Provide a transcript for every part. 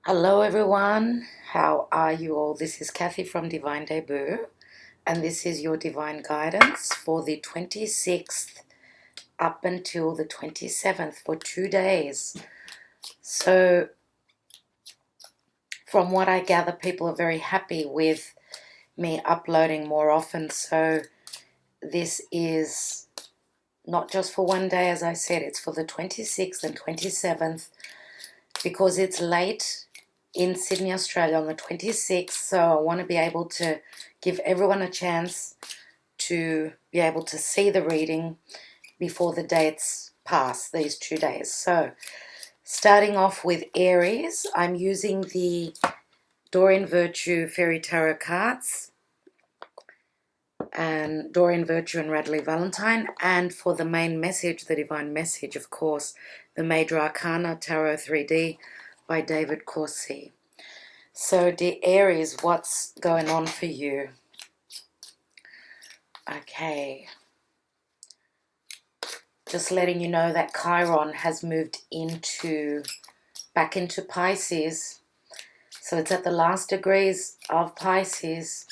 Hello everyone, how are you all? This is Kathy from Divine Debut, and this is your divine guidance for the 26th up until the 27th for 2 days. So from what I gather, people are very happy with me uploading more often. So this is not just for one day, as I said, it's for the 26th and 27th because it's late in Sydney, Australia on the 26th, so I want to be able to give everyone a chance to be able to see the reading before the dates pass, these 2 days. So starting off with Aries, I'm using the Doreen Virtue Fairy Tarot cards and Doreen Virtue and Radley Valentine, and for the main message, the divine message, of course, the Major Arcana Tarot 3D by David Corsi. So, dear Aries, what's going on for you? Okay. Just letting you know that Chiron has moved back into Pisces. So it's at the last degrees of Pisces.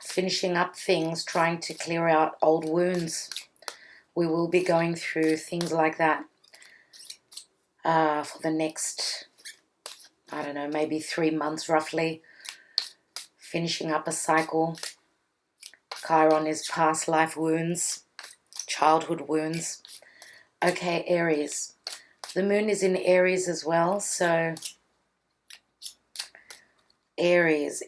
Finishing up things, trying to clear out old wounds. We will be going through things like that for the next, I don't know, maybe 3 months roughly. Finishing up a cycle. Chiron is past life wounds, childhood wounds. Okay, Aries. The moon is in Aries as well, so Aries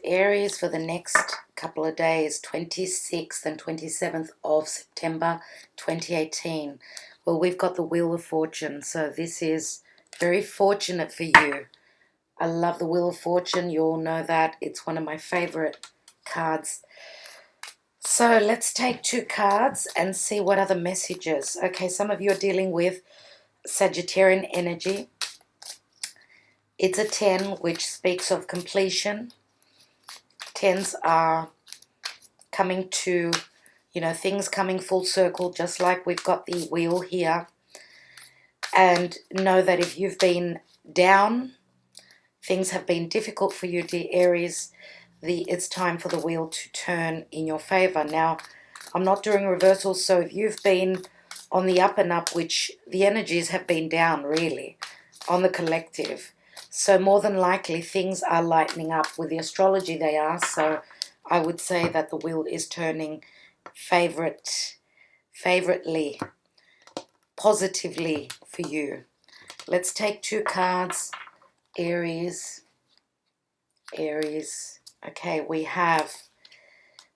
for the next couple of days, 26th and 27th of September 2018. Well, we've got the Wheel of Fortune, so this is very fortunate for you. I love the Wheel of Fortune. You all know that. It's one of my favorite cards. So let's take 2 cards and see what other messages. Okay, some of you are dealing with Sagittarian energy. It's a 10, which speaks of completion. 10s are coming to, things coming full circle, just like we've got the wheel here. And know that if you've been down, things have been difficult for you, dear Aries, it's time for the wheel to turn in your favor. Now, I'm not doing reversals, so if you've been on the up and up, which the energies have been down really on the collective, so more than likely things are lightening up. With the astrology they are, so I would say that the wheel is turning favoritely, positively for you. Let's take 2 cards, Aries. Okay, we have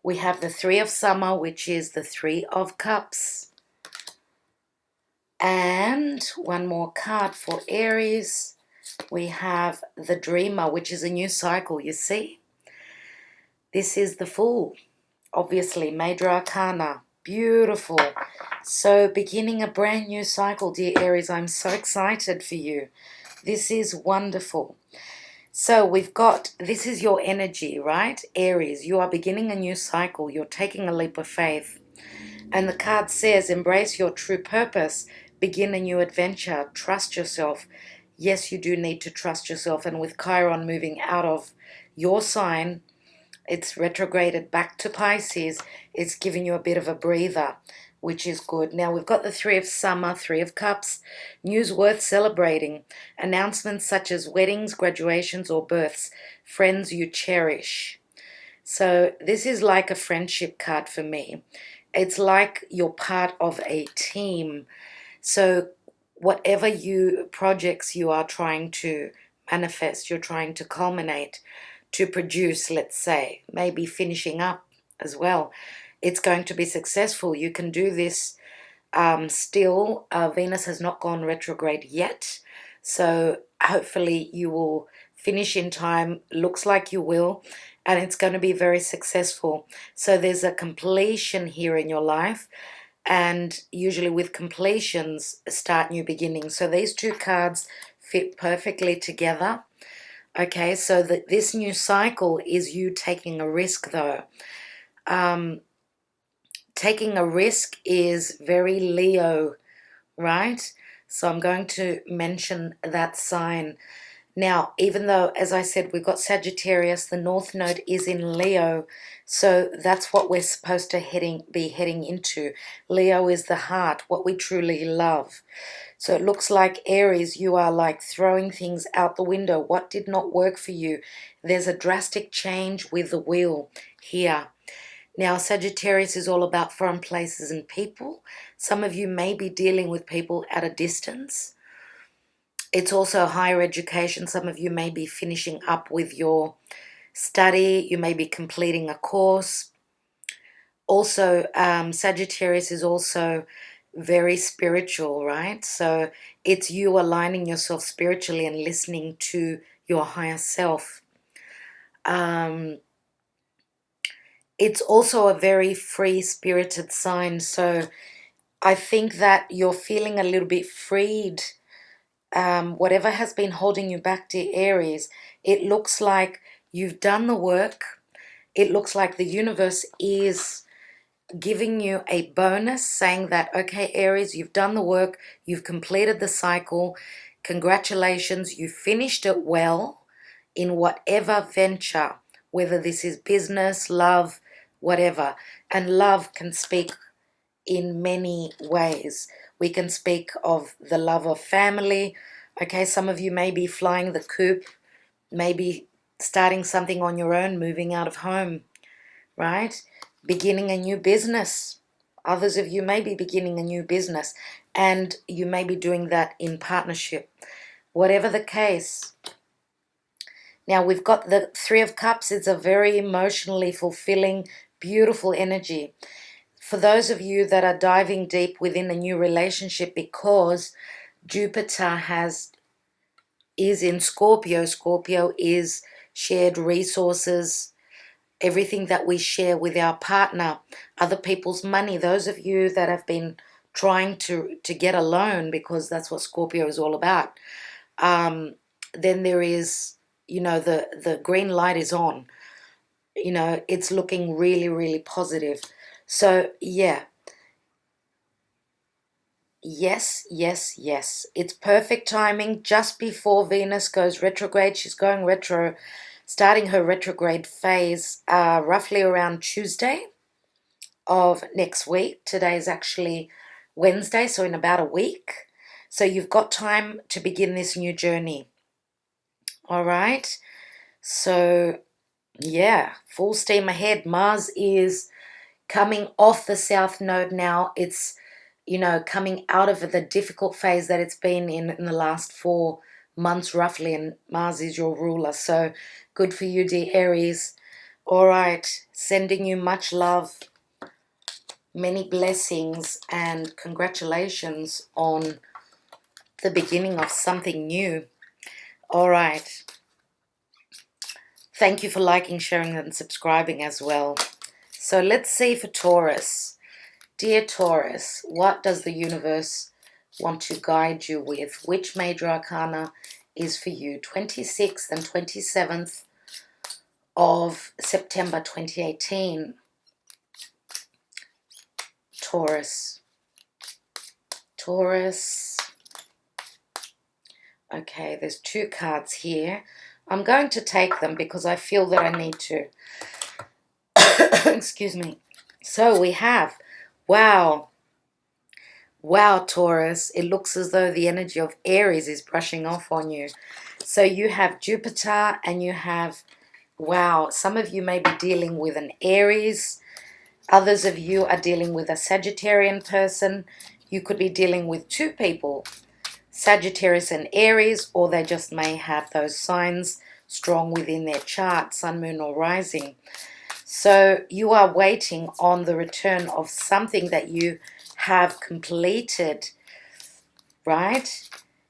the 3 of Summer, which is the 3 of Cups. And one more card for Aries. We have the Dreamer, which is a new cycle, you see. This is the Fool, obviously, Major Arcana. Beautiful. So beginning a brand new cycle, dear Aries. I'm so excited for you. This is wonderful. So we've got, this is your energy, right? Aries, you are beginning a new cycle. You're taking a leap of faith. And the card says, embrace your true purpose. Begin a new adventure. Trust yourself. Yes, you do need to trust yourself. And with Chiron moving out of your sign, it's retrograded back to Pisces. It's giving you a bit of a breather, which is good. Now, we've got the 3 of Summer, 3 of Cups, news worth celebrating, announcements such as weddings, graduations, or births, friends you cherish. So this is like a friendship card for me. It's like you're part of a team. So whatever projects you are trying to manifest, you're trying to culminate, to produce, let's say, maybe finishing up as well, it's going to be successful. You can do this still. Venus has not gone retrograde yet, so hopefully you will finish in time. Looks like you will, and it's going to be very successful. So there's a completion here in your life, and usually with completions start new beginnings. So these 2 cards fit perfectly together. Okay, so this new cycle is you taking a risk, though. Taking a risk is very Leo, right? So I'm going to mention that sign. Now, even though, as I said, we've got Sagittarius, the North Node is in Leo, so that's what we're supposed to be heading into. Leo is the heart, what we truly love. So it looks like Aries, you are like throwing things out the window. What did not work for you? There's a drastic change with the wheel here. Now, Sagittarius is all about foreign places and people. Some of you may be dealing with people at a distance. It's also higher education. Some of you may be finishing up with your study. You may be completing a course. Also, Sagittarius is also very spiritual, right? So it's you aligning yourself spiritually and listening to your higher self. It's also a very free-spirited sign. So I think that you're feeling a little bit freed. Whatever has been holding you back, dear Aries, it looks like you've done the work. It looks like the universe is giving you a bonus saying that, okay, Aries, you've done the work. You've completed the cycle. Congratulations. You finished it well in whatever venture, whether this is business, love, whatever. And love can speak in many ways. We can speak of the love of family. Okay, some of you may be flying the coop, maybe starting something on your own, moving out of home, right? Beginning a new business. Others of you may be beginning a new business, and you may be doing that in partnership. Whatever the case. Now, we've got the Three of Cups. It's a very emotionally fulfilling, beautiful energy. For those of you that are diving deep within a new relationship, because Jupiter is in Scorpio. Scorpio is shared resources, everything that we share with our partner, other people's money. Those of you that have been trying to get a loan, because that's what Scorpio is all about, then there is, you know, the green light is on. You know, it's looking really, really positive. So, yeah. Yes, yes, yes. It's perfect timing just before Venus goes retrograde. She's going retro, starting her retrograde phase roughly around Tuesday of next week. Today is actually Wednesday, so in about a week. So you've got time to begin this new journey. All right. So, yeah, full steam ahead. Mars is coming off the South Node now. It's, you know, coming out of the difficult phase that it's been in the last 4 months roughly, and Mars is your ruler. So good for you, dear Aries. All right, sending you much love, many blessings, and congratulations on the beginning of something new. All right. Thank you for liking, sharing, and subscribing as well. So let's see for Taurus. Dear Taurus, what does the universe want to guide you with? Which major arcana is for you? 26th and 27th of September 2018. Taurus. Taurus. Okay, there's 2 cards here. I'm going to take them because I feel that I need to. Excuse me. So we have, wow. Wow, Taurus, it looks as though the energy of Aries is brushing off on you. So you have Jupiter and you have, wow, some of you may be dealing with an Aries. Others of you are dealing with a Sagittarian person. You could be dealing with 2 people, Sagittarius and Aries, or they just may have those signs strong within their chart, sun, moon, or rising. So you are waiting on the return of something that you have completed, right?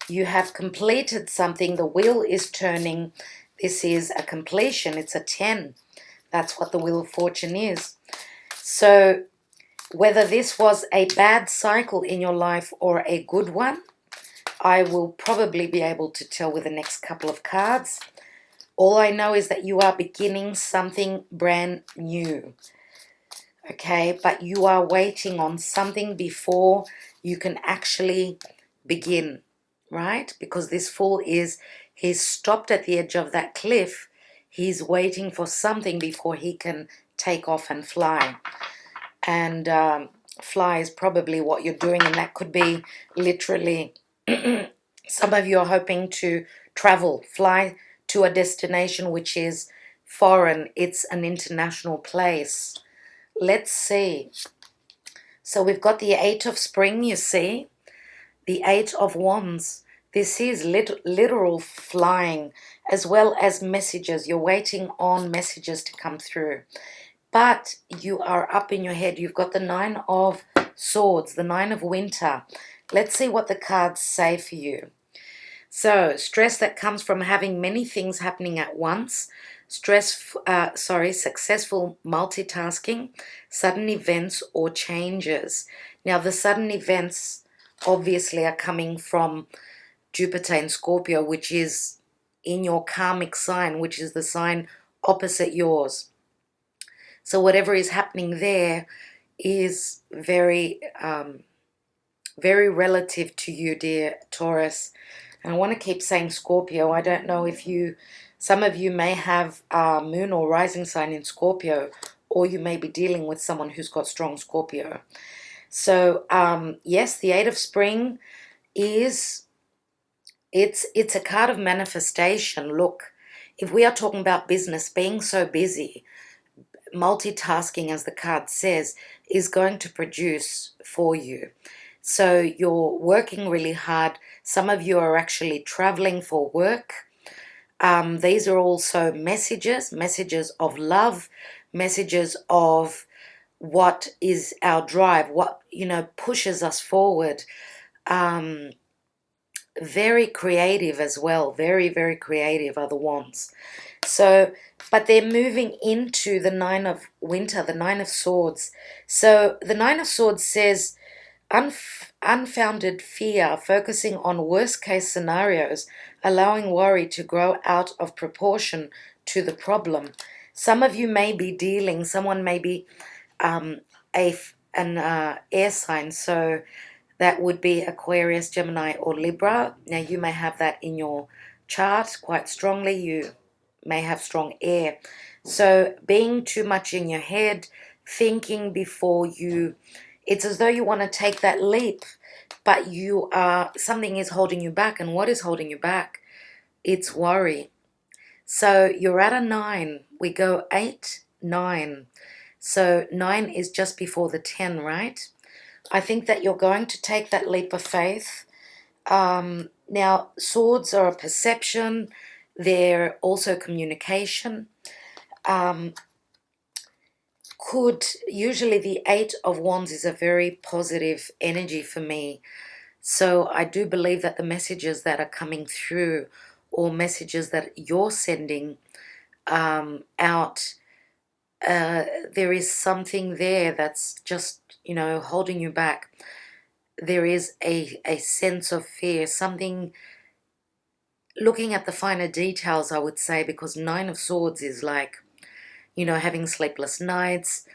You have completed something. The wheel is turning. This is a completion. It's a 10. That's what the Wheel of Fortune is. So whether this was a bad cycle in your life or a good one, I will probably be able to tell with the next couple of cards. All I know is that you are beginning something brand new. Okay, but you are waiting on something before you can actually begin, right? Because this Fool he's stopped at the edge of that cliff. He's waiting for something before he can take off and fly. And fly is probably what you're doing, and that could be literally some of you are hoping to travel, fly to a destination which is foreign. It's an international place. Let's see. So we've got the Eight of Spring, you see, the Eight of Wands. This is literal flying, as well as messages. You're waiting on messages to come through. But you are up in your head. You've got the Nine of Swords, the Nine of Winter. Let's see what the cards say for you. So, stress that comes from having many things happening at once. Successful multitasking, sudden events or changes. Now, the sudden events obviously are coming from Jupiter in Scorpio, which is in your karmic sign, which is the sign opposite yours. So whatever is happening there is very, very relative to you, dear Taurus. And I want to keep saying Scorpio. I don't know if some of you may have moon or rising sign in Scorpio, or you may be dealing with someone who's got strong Scorpio. So yes, the Eight of Spring it's a card of manifestation. Look, if we are talking about business, being so busy, multitasking, as the card says, is going to produce for you. So you're working really hard. Some of you are actually traveling for work. These are also messages of love, messages of what is our drive, what, pushes us forward. Very creative as well. Very, very creative are the Wands. So, but they're moving into the Nine of Winter, the Nine of Swords. So the Nine of Swords says unfounded fear, focusing on worst case scenarios, allowing worry to grow out of proportion to the problem. Some of you may be someone may be an air sign, so that would be Aquarius, Gemini, or Libra. Now you may have that in your chart quite strongly. You may have strong air. So being too much in your head, thinking before it's as though you want to take that leap, but something is holding you back. And what is holding you back? It's worry. So you're at a 9. We go 8, 9. So 9 is just before the 10, right? I think that you're going to take that leap of faith. Now, swords are a perception. They're also communication. Usually the Eight of Wands is a very positive energy for me. So I do believe that the messages that are coming through, or messages that you're sending out, there is something there that's just, holding you back. There is a sense of fear, something, looking at the finer details, I would say, because Nine of Swords is like, having sleepless nights.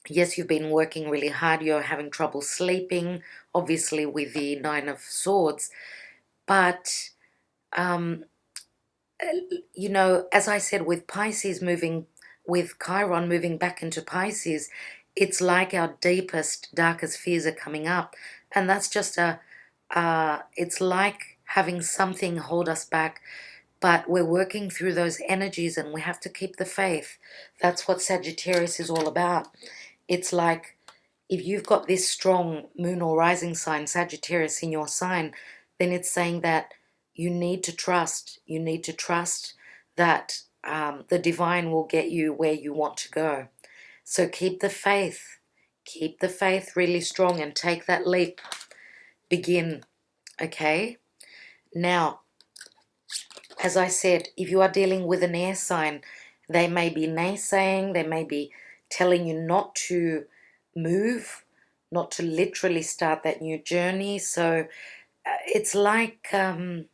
Yes, you've been working really hard. You're having trouble sleeping, obviously, with the Nine of Swords. But, as I said, with Pisces with Chiron moving back into Pisces, it's like our deepest, darkest fears are coming up. And that's just it's like having something hold us back. But we're working through those energies, and we have to keep the faith. That's what Sagittarius is all about. It's like, if you've got this strong moon or rising sign, Sagittarius, in your sign, then it's saying that you need to trust. You need to trust that the divine will get you where you want to go. So keep the faith. Keep the faith really strong and take that leap. Begin, okay? Now, as I said, if you are dealing with an air sign, they may be naysaying, they may be telling you not to move, not to literally start that new journey. So it's like, I'm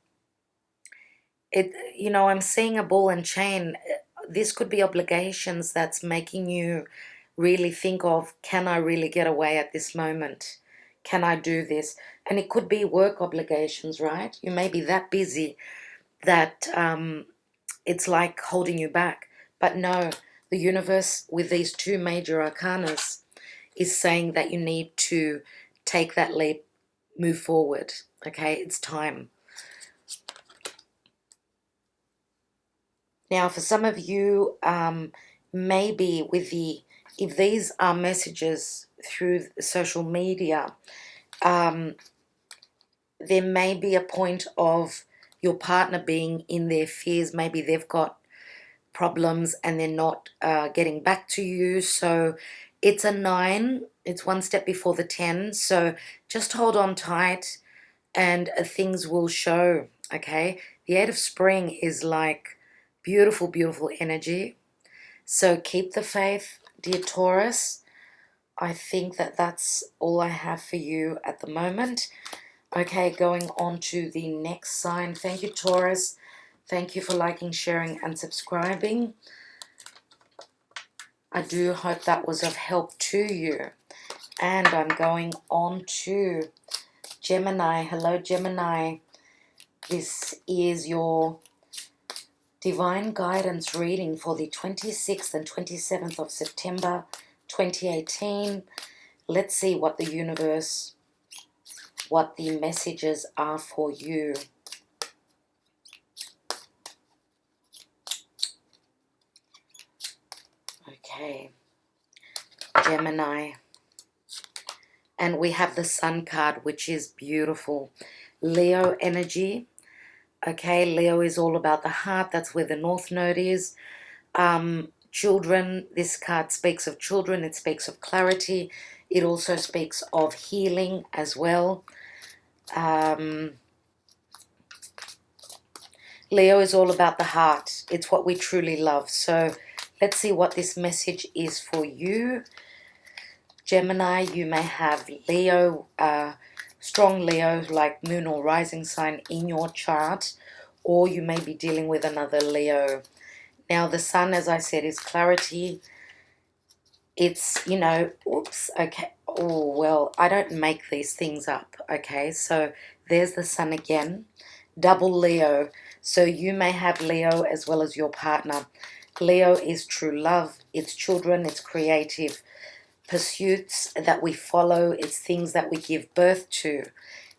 seeing a ball and chain. This could be obligations that's making you really think of, can I really get away at this moment? can I do this? And it could be work obligations, right? You may be that busy that it's like holding you back. But no, the universe with these two major arcanas is saying that you need to take that leap, move forward. Okay, it's time. Now, for some of you, maybe if these are messages through social media, there may be a point of your partner being in their fears. Maybe they've got problems and they're not getting back to you. So it's a 9. It's one step before the 10. So just hold on tight and things will show, okay? The 8 of spring is like beautiful, beautiful energy. So keep the faith, dear Taurus. I think that that's all I have for you at the moment. Okay, going on to the next sign. Thank you, Taurus. Thank you for liking, sharing, and subscribing. I do hope that was of help to you. And I'm going on to Gemini. Hello, Gemini. This is your divine guidance reading for the 26th and 27th of September 2018. Let's see what the universe, what the messages are for you. Okay, Gemini. And we have the Sun card, which is beautiful. Leo energy. Okay, Leo is all about the heart. That's where the North Node is. Children, this card speaks of children. It speaks of clarity. It also speaks of healing as well. Leo is all about the heart. It's what we truly love. So let's see what this message is for you. Gemini, you may have Leo, strong Leo, like moon or rising sign in your chart, or you may be dealing with another Leo. Now, the sun, as I said, is clarity. It's, you know, oops, okay. Oh, well, I don't make these things up, okay? So there's the sun again. Double Leo. So you may have Leo as well as your partner. Leo is true love. It's children. It's creative pursuits that we follow. It's things that we give birth to.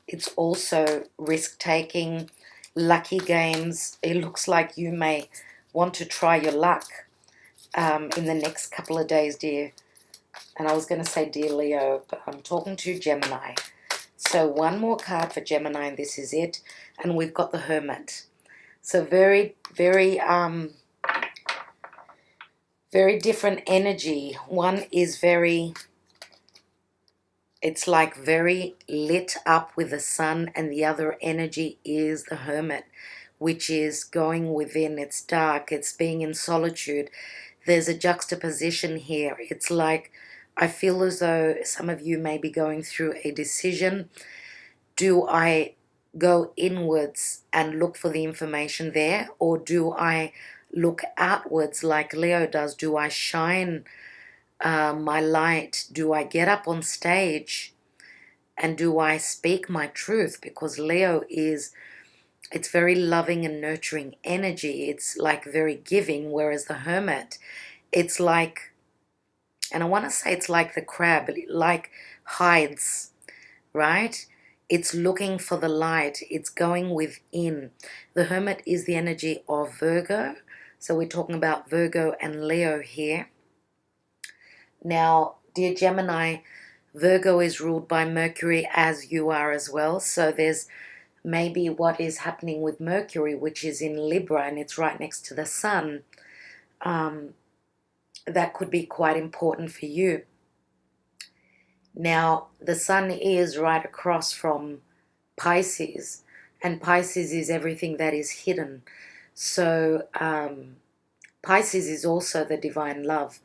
It's also risk-taking, lucky games. It looks like you may want to try your luck in the next couple of days, dear. And I was going to say dear Leo, but I'm talking to Gemini. So one more card for Gemini, and this is it. And we've got the Hermit. So very, very different energy. One is it's like very lit up with the sun, and the other energy is the Hermit, which is going within. It's dark. It's being in solitude. There's a juxtaposition here. It's like I feel as though some of you may be going through a decision. Do I go inwards and look for the information there, or do I look outwards like Leo does? Do I shine my light? Do I get up on stage and do I speak my truth? Because Leo it's very loving and nurturing energy. It's like very giving, whereas the Hermit, it's like, and I want to say it's like the crab, it like hides, right? It's looking for the light. It's going within. The Hermit is the energy of Virgo. So we're talking about Virgo and Leo here. Now, dear Gemini, Virgo is ruled by Mercury, as you are as well. So there's maybe what is happening with Mercury, which is in Libra, and it's right next to the sun. That could be quite important for you. Now, the sun is right across from Pisces, and Pisces is everything that is hidden. So Pisces is also the divine love.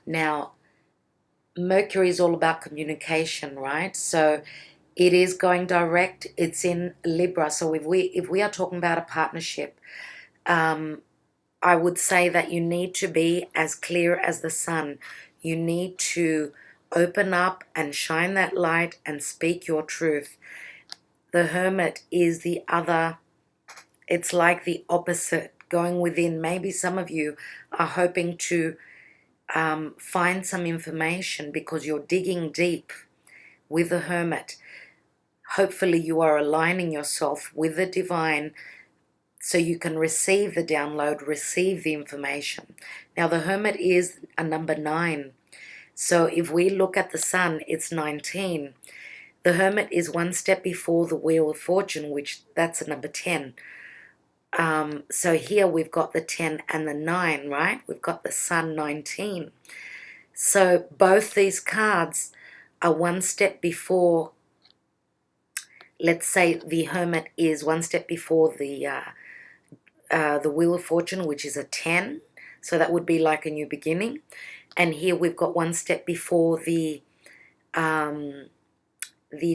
Now, Mercury is all about communication, right? So it is going direct. It's in Libra. So if we are talking about a partnership, I would say that you need to be as clear as the sun. You need to Open up and shine that light and speak your truth. The Hermit is the other, it's like the opposite, going within. Maybe some of you are hoping to find some information because you're digging deep with the Hermit. Hopefully you are aligning yourself with the divine so you can receive the download, receive the information. Now the Hermit is a number 9. So if we look at the Sun, it's 19. The Hermit is one step before the Wheel of Fortune, which that's a number 10. So here we've got the 10 and the 9, right? We've got the Sun 19. So both these cards are one step before. Let's say the Hermit is one step before the Wheel of Fortune, which is a 10. So that would be like a new beginning. And here we've got one step before the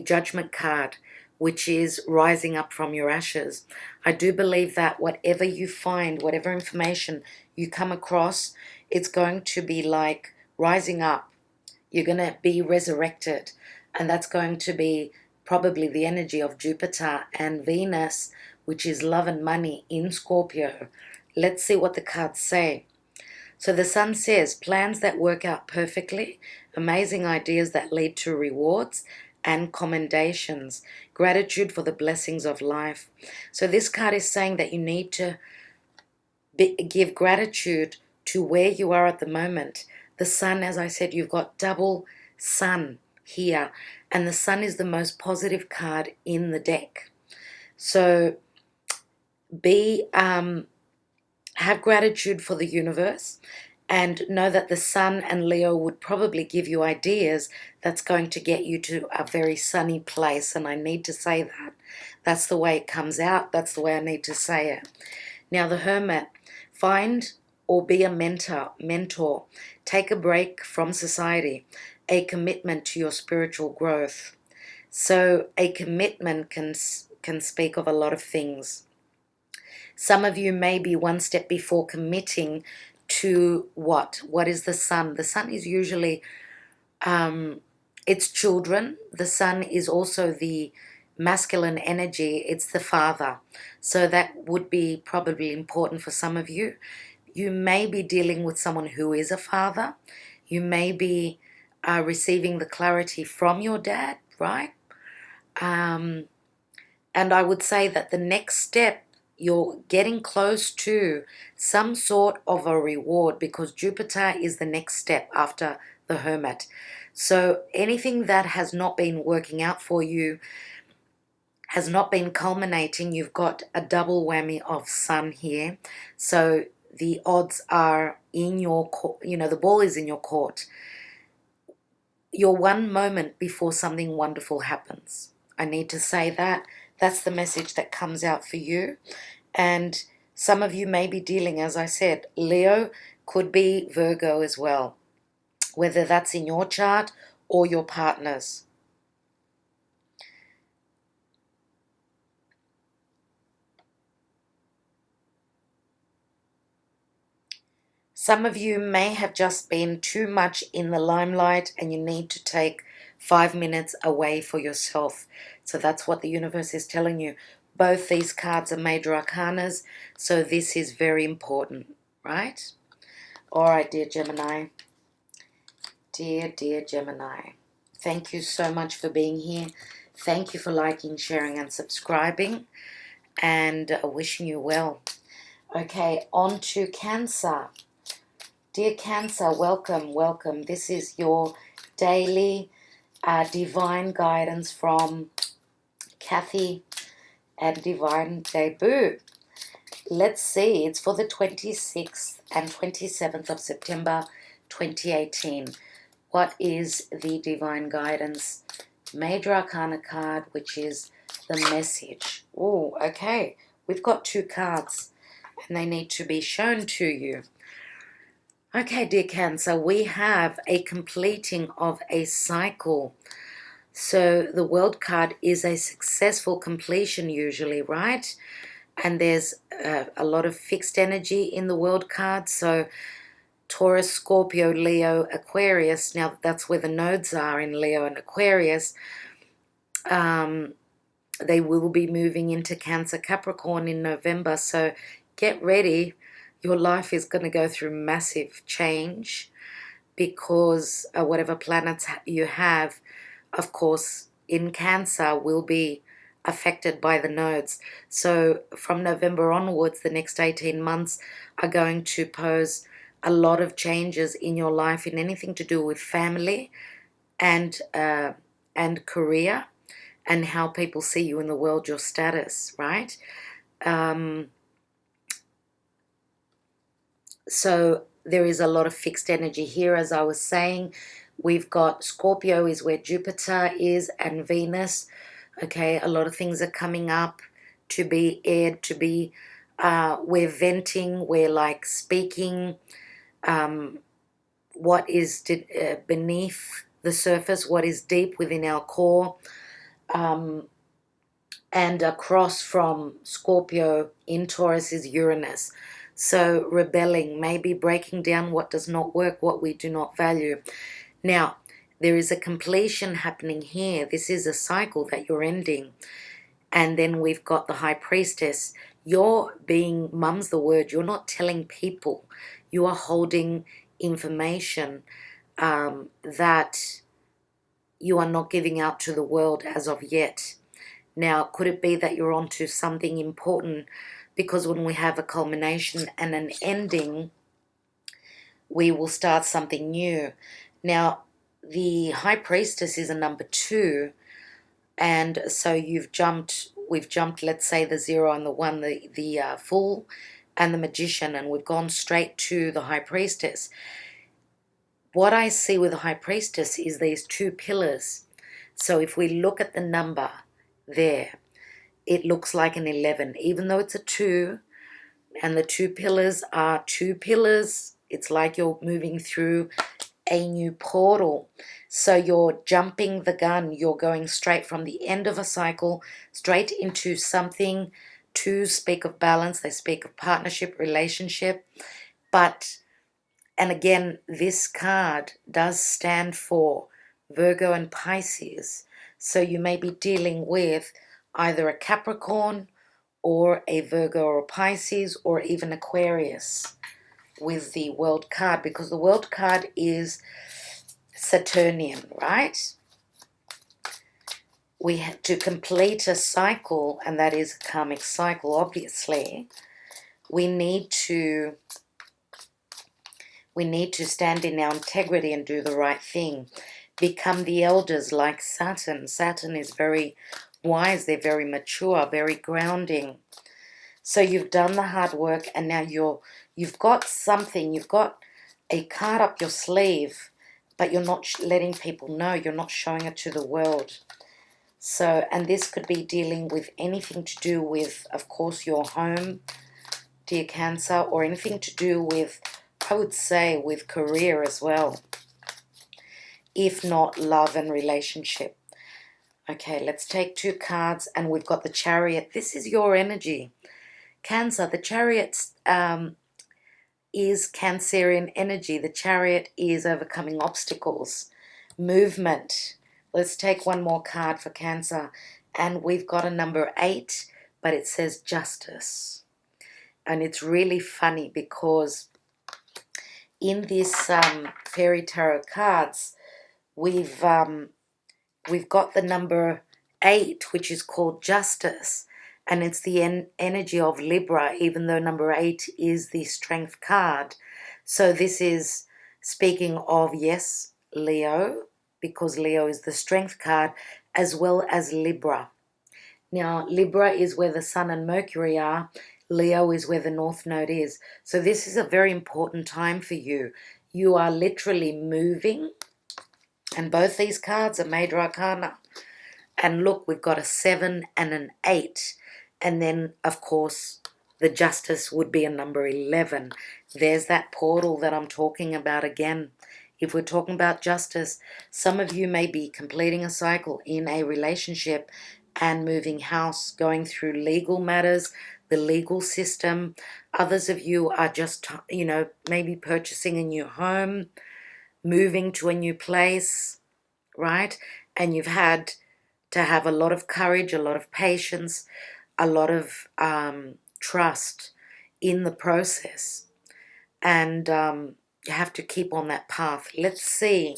Judgment card, which is rising up from your ashes. I do believe that whatever you find, whatever information you come across, it's going to be like rising up. You're going to be resurrected. And that's going to be probably the energy of Jupiter and Venus, which is love and money in Scorpio. Let's see what the cards say. So the Sun says, plans that work out perfectly, amazing ideas that lead to rewards and commendations, gratitude for the blessings of life. So this card is saying that you need to give gratitude to where you are at the moment. The Sun, as I said, you've got double Sun here, and the Sun is the most positive card in the deck. So have gratitude for the universe, and know that the Sun and Leo would probably give you ideas that's going to get you to a very sunny place. And I need to say that. That's the way it comes out. That's the way I need to say it. Now the Hermit, find or be a mentor. Take a break from society. A commitment to your spiritual growth. So a commitment can speak of a lot of things. Some of you may be one step before committing to what? What is the Sun? The Sun is usually, it's children. The Sun is also the masculine energy. It's the father. So that would be probably important for some of you. You may be dealing with someone who is a father. You may be receiving the clarity from your dad, right? And I would say that the next step, you're getting close to some sort of a reward, because Jupiter is the next step after the Hermit. So anything that has not been working out for you, has not been culminating, you've got a double whammy of Sun here. So the odds are in your court, the ball is in your court. You're one moment before something wonderful happens. I need to say that. That's the message that comes out for you. And some of you may be dealing, as I said, Leo, could be Virgo as well, whether that's in your chart or your partner's. Some of you may have just been too much in the limelight and you need to take 5 minutes away for yourself. So that's what the universe is telling you. Both these cards are major arcanas, so this is very important, right? All right, dear Gemini. Dear Gemini. Thank you so much for being here. Thank you for liking, sharing, and subscribing. And wishing you well. Okay, on to Cancer. Dear Cancer, welcome. This is your daily divine guidance from Kathy and Divine Debut. Let's see, it's for the 26th and 27th of September 2018. What is the divine guidance? Major Arcana card, which is the message. Oh, okay. We've got 2 cards and they need to be shown to you. Okay, dear Cancer, we have a completing of a cycle. So the World card is a successful completion usually, right? And there's a lot of fixed energy in the World card. So Taurus, Scorpio, Leo, Aquarius. Now that's where the nodes are in Leo and Aquarius. They will be moving into Cancer, Capricorn in November. So get ready. Your life is going to go through massive change because whatever planets you have, of course, in Cancer will be affected by the nodes. So from November onwards, the next 18 months are going to pose a lot of changes in your life in anything to do with family and career and how people see you in the world, your status, right? So there is a lot of fixed energy here, as I was saying. We've got Scorpio is where Jupiter is and Venus. Okay, a lot of things are coming up to be aired, to be, we're venting, we're like speaking what is beneath the surface, what is deep within our core. And across from Scorpio in Taurus is Uranus. So rebelling, maybe breaking down what does not work, what we do not value. Now, there is a completion happening here. This is a cycle that you're ending. And then we've got the High Priestess. You're being, mum's the word, you're not telling people. You are holding information that you are not giving out to the world as of yet. Now, could it be that you're onto something important? Because when we have a culmination and an ending, we will start something new. Now, the High Priestess is a number 2, and so we've jumped, let's say, the 0 and the 1, the Fool and the Magician, and we've gone straight to the High Priestess. What I see with the High Priestess is these 2 pillars. So if we look at the number there, it looks like an 11, even though it's a 2, and the 2 pillars are 2 pillars. It's like you're moving through a new portal. So you're jumping the gun. You're going straight from the end of a cycle straight into something. 2 speak of balance. They speak of partnership, relationship. But, and again, this card does stand for Virgo and Pisces. So you may be dealing with either a Capricorn or a Virgo or a Pisces or even Aquarius with the World card, because the World card is Saturnian, right? We have to complete a cycle, and that is a karmic cycle, obviously. We need to stand in our integrity and do the right thing. Become the elders like Saturn. Saturn is very wise. They're very mature, very grounding. So you've done the hard work, and now you've got something. You've got a card up your sleeve, but you're not letting people know. You're not showing it to the world. So, and this could be dealing with anything to do with, of course, your home, dear Cancer, or anything to do with, I would say, with career as well, if not love and relationship. Okay, let's take 2 cards, and we've got the Chariot. This is your energy. Cancer, the Chariot is Cancerian energy. The Chariot is overcoming obstacles, movement. Let's take one more card for Cancer, and we've got a number 8, but it says Justice. And it's really funny because in this Fairy Tarot cards, we've got the number 8, which is called Justice, and it's the energy of Libra, even though number 8 is the Strength card. So this is speaking of, yes, Leo, because Leo is the Strength card, as well as Libra. Now, Libra is where the Sun and Mercury are. Leo is where the North Node is. So this is a very important time for you. You are literally moving, and both these cards are Major Arcana. And look, we've got a 7 and an 8. And then, of course, the Justice would be a number 11. There's that portal that I'm talking about again. If we're talking about justice, some of you may be completing a cycle in a relationship, and moving house, going through legal matters, the legal system. Others of you are just, you know, maybe purchasing a new home, moving to a new place, right? And you've had to have a lot of courage, a lot of patience, a lot of trust in the process. And you have to keep on that path. Let's see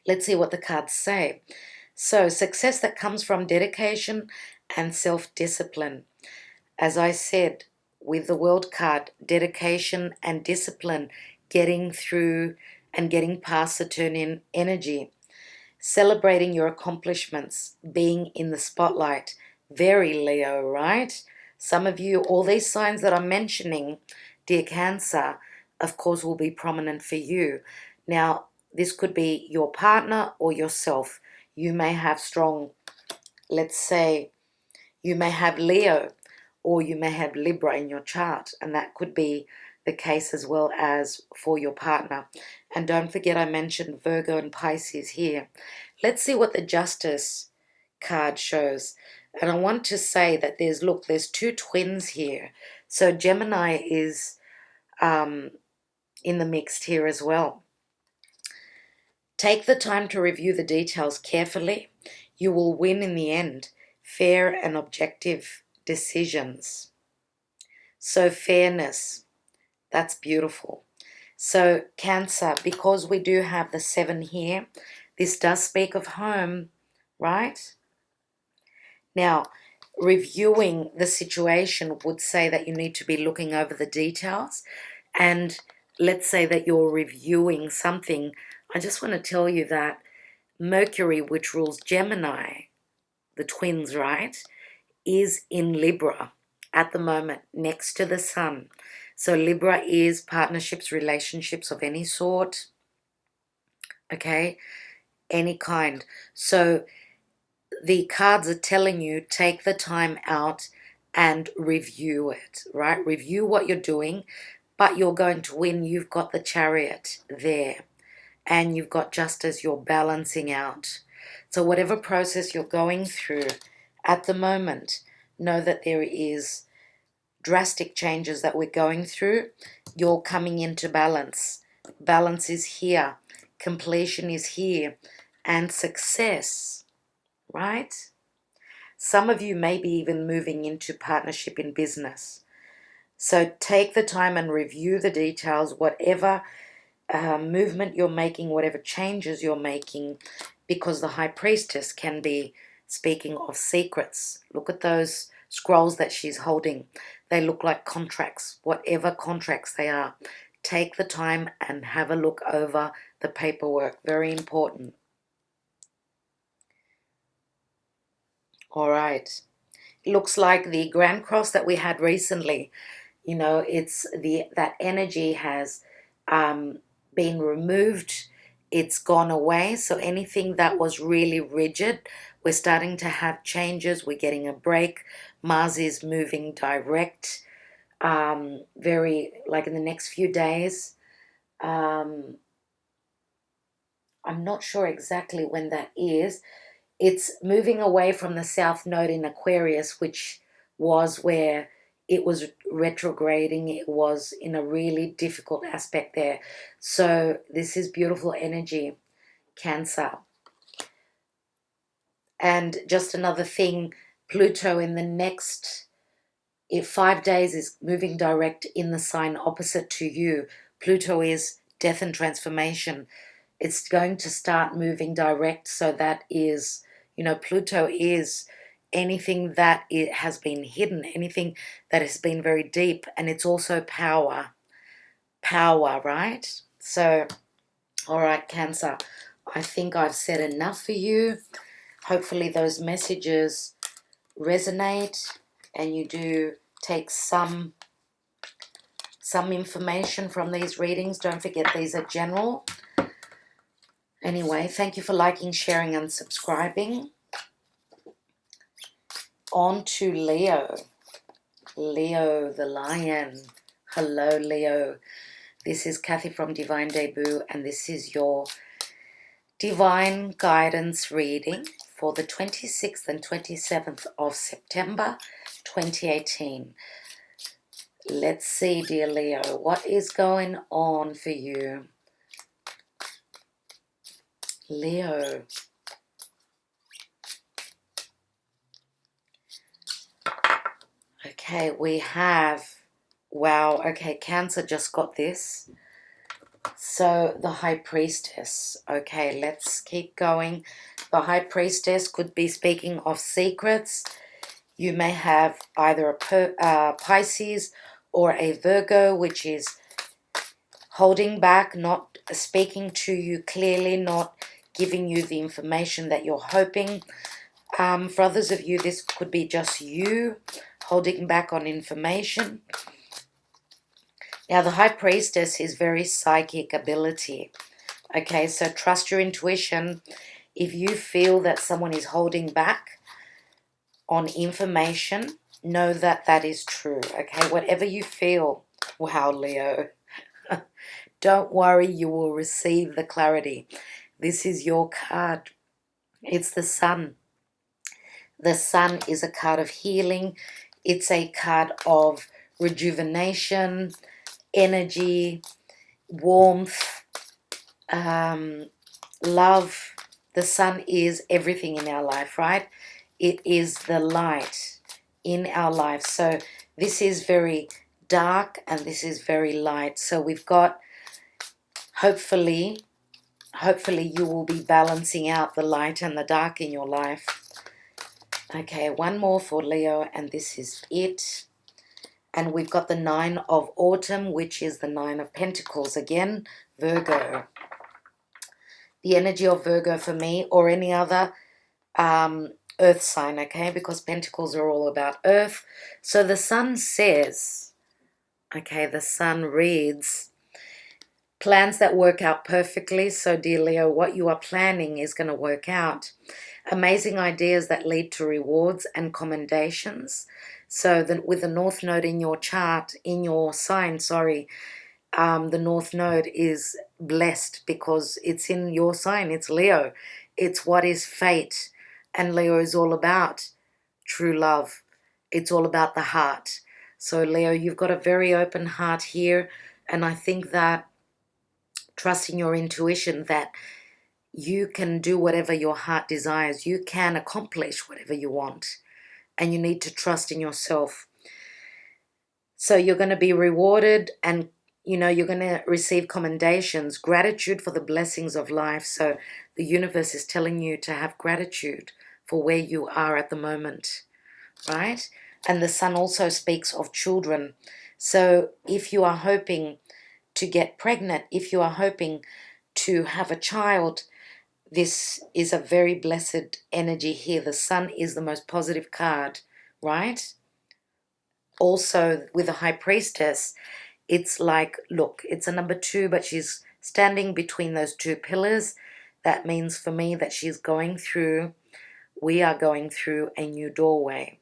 what the cards say. So, success that comes from dedication and self-discipline. As I said, with the World card, dedication and discipline, getting through and getting past Saturnian energy, celebrating your accomplishments, being in the spotlight. Very Leo, right? Some of you, all these signs that I'm mentioning, dear Cancer, of course, will be prominent for you. Now, this could be your partner or yourself. You may have strong, let's say, you may have Leo or you may have Libra in your chart, and that could be the case as well as for your partner. And don't forget, I mentioned Virgo and Pisces here. Let's see what the Justice card shows. And I want to say that there's two twins here. So Gemini is in the mix here as well. Take the time to review the details carefully. You will win in the end. Fair and objective decisions. So fairness, that's beautiful. So Cancer, because we do have the 7 here, this does speak of home, right? Now, reviewing the situation would say that you need to be looking over the details. And let's say that you're reviewing something. I just want to tell you that Mercury, which rules Gemini, the twins, right, is in Libra at the moment, next to the Sun. So Libra is partnerships, relationships of any sort, okay, any kind. So the cards are telling you, take the time out and review it, right? Review what you're doing, but you're going to win. You've got the Chariot there, and you've got Justice, you're balancing out. So whatever process you're going through at the moment, know that there is drastic changes that we're going through. You're coming into balance. Balance is here. Completion is here. And success, right? Some of you may be even moving into partnership in business. So take the time and review the details, whatever movement you're making, whatever changes you're making, because the High Priestess can be speaking of secrets. Look at those scrolls that she's holding. They look like contracts, whatever contracts they are. Take the time and have a look over the paperwork. Very important. All right. It looks like the Grand Cross that we had recently. You know, it's that energy has been removed. It's gone away. So anything that was really rigid, we're starting to have changes. We're getting a break. Mars is moving direct, very, like in the next few days. I'm not sure exactly when that is. It's moving away from the South Node in Aquarius, which was where it was retrograding. It was in a really difficult aspect there. So this is beautiful energy, Cancer. And just another thing, Pluto in the next 5 days is moving direct in the sign opposite to you. Pluto is death and transformation. It's going to start moving direct, so that is, you know, Pluto is anything that it has been hidden, anything that has been very deep, and it's also power, right? So, all right, Cancer, I think I've said enough for you. Hopefully those messages resonate and you do take some information from these readings. Don't forget, these are general. Anyway, thank you for liking, sharing, and subscribing. On to Leo. Leo the lion. Hello, Leo. This is Kathy from Divine Debut, and this is your divine guidance reading for the 26th and 27th of September 2018. Let's see, dear Leo, what is going on for you? Leo. Okay, we have, wow, okay, Cancer just got this. So the High Priestess. Okay, let's keep going. The High Priestess could be speaking of secrets. You may have either a Pisces or a Virgo, which is holding back, not speaking to you clearly, not giving you the information that you're hoping. For others of you, this could be just you holding back on information. Now, the High Priestess is very psychic ability. Okay, so trust your intuition. If you feel that someone is holding back on information, know that that is true. Okay, whatever you feel. Wow, Leo. Don't worry, you will receive the clarity. This is your card. It's the Sun. The Sun is a card of healing. It's a card of rejuvenation, energy, warmth, love. The Sun is everything in our life, right? It is the light in our life. So this is very dark and this is very light. So we've got, hopefully you will be balancing out the light and the dark in your life. Okay, one more for Leo, and this is it. And we've got the Nine of Autumn, which is the Nine of Pentacles. Again, Virgo. The energy of Virgo for me, or any other earth sign, okay? Because Pentacles are all about earth. So the Sun says, okay, the Sun reads, plans that work out perfectly. So, dear Leo, what you are planning is going to work out. Amazing ideas that lead to rewards and commendations. So with the North Node in your chart, in your sign, the North Node is blessed because it's in your sign. It's Leo. It's what is fate. And Leo is all about true love. It's all about the heart. So, Leo, you've got a very open heart here. And I think that trusting your intuition, that you can do whatever your heart desires. You can accomplish whatever you want. And you need to trust in yourself. So you're going to be rewarded, and you're going to receive commendations, gratitude for the blessings of life. So the universe is telling you to have gratitude for where you are at the moment, right? And the Sun also speaks of children. So if you are hoping to get pregnant, if you are hoping to have a child, this is a very blessed energy here. The Sun is the most positive card, right? Also, with the High Priestess, it's like, look, it's a number 2, but she's standing between those 2 pillars. That means for me that we are going through a new doorway,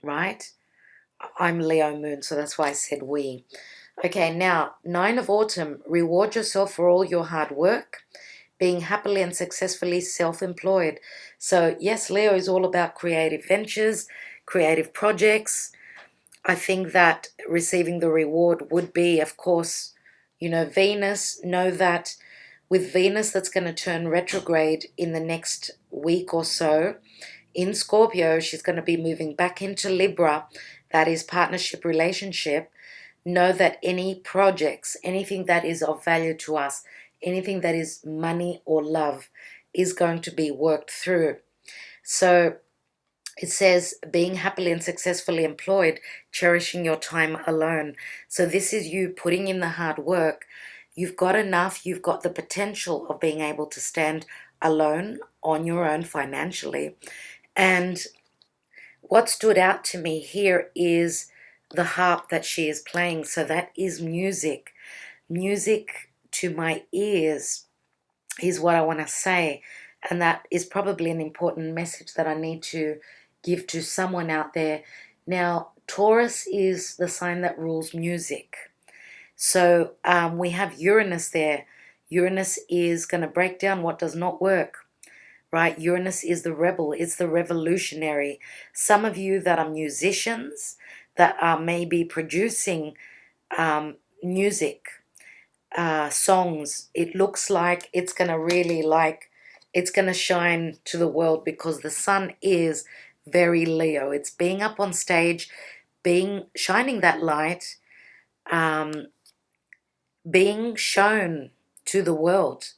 right? I'm Leo Moon, so that's why I said we. Okay, now, Nine of Autumn, reward yourself for all your hard work, being happily and successfully self-employed. So, yes, Leo is all about creative ventures, creative projects. I think that receiving the reward would be, of course, Venus. Know that with Venus, that's going to turn retrograde in the next week or so. In Scorpio, she's going to be moving back into Libra. That is partnership, relationship. Know that any projects, anything that is of value to us, anything that is money or love is going to be worked through. So it says being happily and successfully employed, cherishing your time alone. So this is you putting in the hard work. You've got enough. You've got the potential of being able to stand alone on your own financially. And what stood out to me here is the harp that she is playing. So that is music. Music to my ears is what I want to say. And that is probably an important message that I need to give to someone out there. Now, Taurus is the sign that rules music. So we have Uranus there. Uranus is going to break down what does not work, right? Uranus is the rebel. It's the revolutionary. Some of you that are musicians, that are maybe producing music, songs, it looks like it's going to really it's going to shine to the world, because the sun is very Leo. It's being up on stage, shining that light, being shown to the world.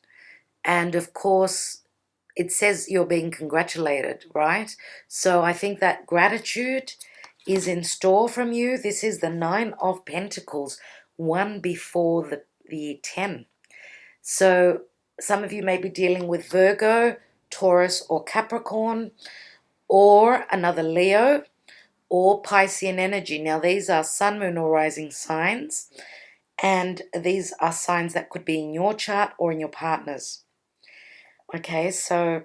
And of course, it says you're being congratulated, right? So I think that gratitude is in store from you. This is the 9 of Pentacles, one before the 10. So some of you may be dealing with Virgo, Taurus, or Capricorn, or another Leo, or Piscean energy. Now, these are sun, moon, or rising signs, and these are signs that could be in your chart or in your partner's. Okay, so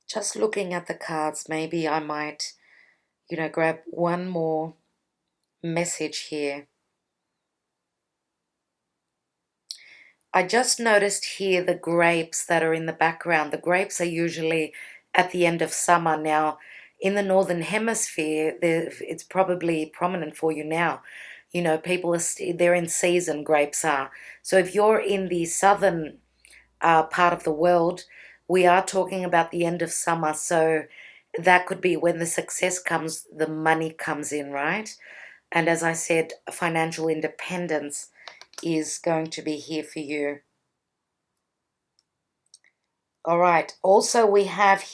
just looking at the cards, maybe I might, grab one more message here. I just noticed here the grapes that are in the background. The grapes are usually at the end of summer. Now, in the Northern Hemisphere, it's probably prominent for you now. People they're in season, grapes are. So if you're in the southern part of the world, we are talking about the end of summer. So that could be when the success comes, the money comes in, right? And as I said, financial independence is going to be here for you. All right. Also, we have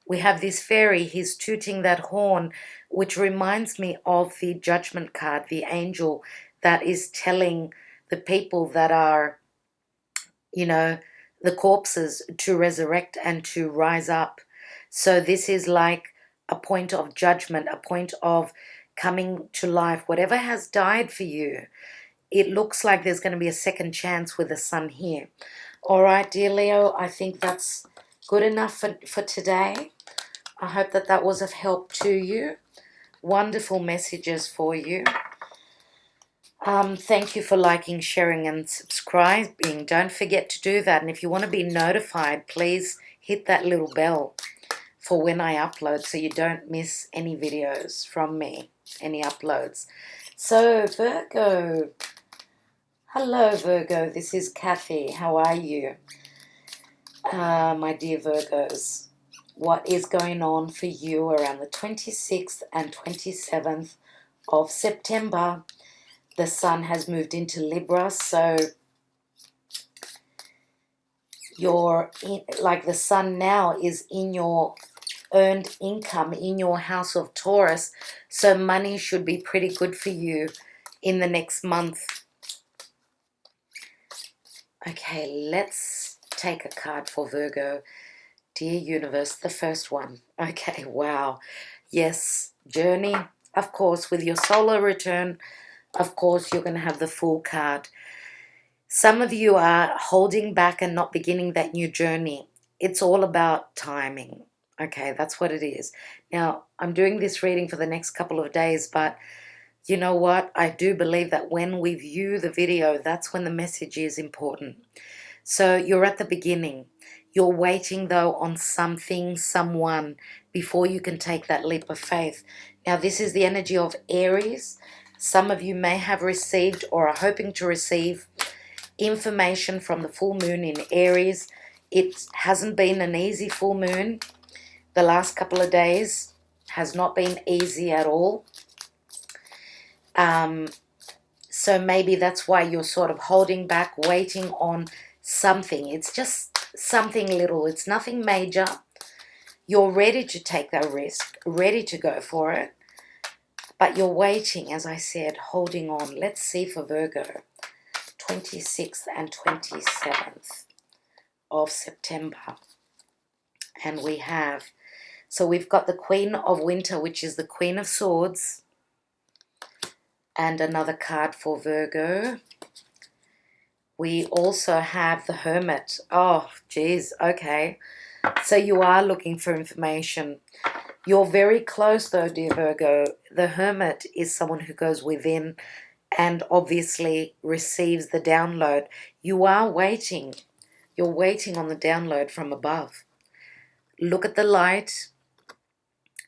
this fairy. He's tooting that horn, which reminds me of the Judgment card, the angel that is telling the people that are, the corpses, to resurrect and to rise up. So this is like a point of judgment, a point of coming to life. Whatever has died for you, it looks like there's going to be a second chance with the sun here. All right, dear Leo, I think that's good enough for today. I hope that was of help to you. Wonderful messages for you. Thank you for liking, sharing, and subscribing. Don't forget to do that. And if you want to be notified, please hit that little bell for when I upload, so you don't miss any videos from me, any uploads. So, Virgo. Hello, Virgo. This is Kathy. How are you? My dear Virgos. What is going on for you around the 26th and 27th of September? The sun has moved into Libra, so the sun now is in your earned income, in your house of Taurus, so money should be pretty good for you in the next month. Okay, let's take a card for Virgo. Dear Universe, the first one. Okay, wow. Yes, journey. Of course, with your solar return, of course, you're going to have the Fool card. Some of you are holding back and not beginning that new journey. It's all about timing. Okay, that's what it is. Now, I'm doing this reading for the next couple of days, but you know what? I do believe that when we view the video, that's when the message is important. So you're at the beginning. You're waiting, though, on something, someone, before you can take that leap of faith. Now, this is the energy of Aries. Some of you may have received or are hoping to receive information from the full moon in Aries. It hasn't been an easy full moon. The last couple of days has not been easy at all. So maybe that's why you're sort of holding back, waiting on something. It's just something little. It's nothing major. You're ready to take that risk, ready to go for it. But you're waiting, as I said, holding on. Let's see for Virgo, 26th and 27th of September. And we've got the Queen of Winter, which is the Queen of Swords. And another card for Virgo. We also have the Hermit. Oh, geez, okay. So you are looking for information. You're very close, though, dear Virgo. The Hermit is someone who goes within and obviously receives the download. You are waiting. You're waiting on the download from above. Look at the light.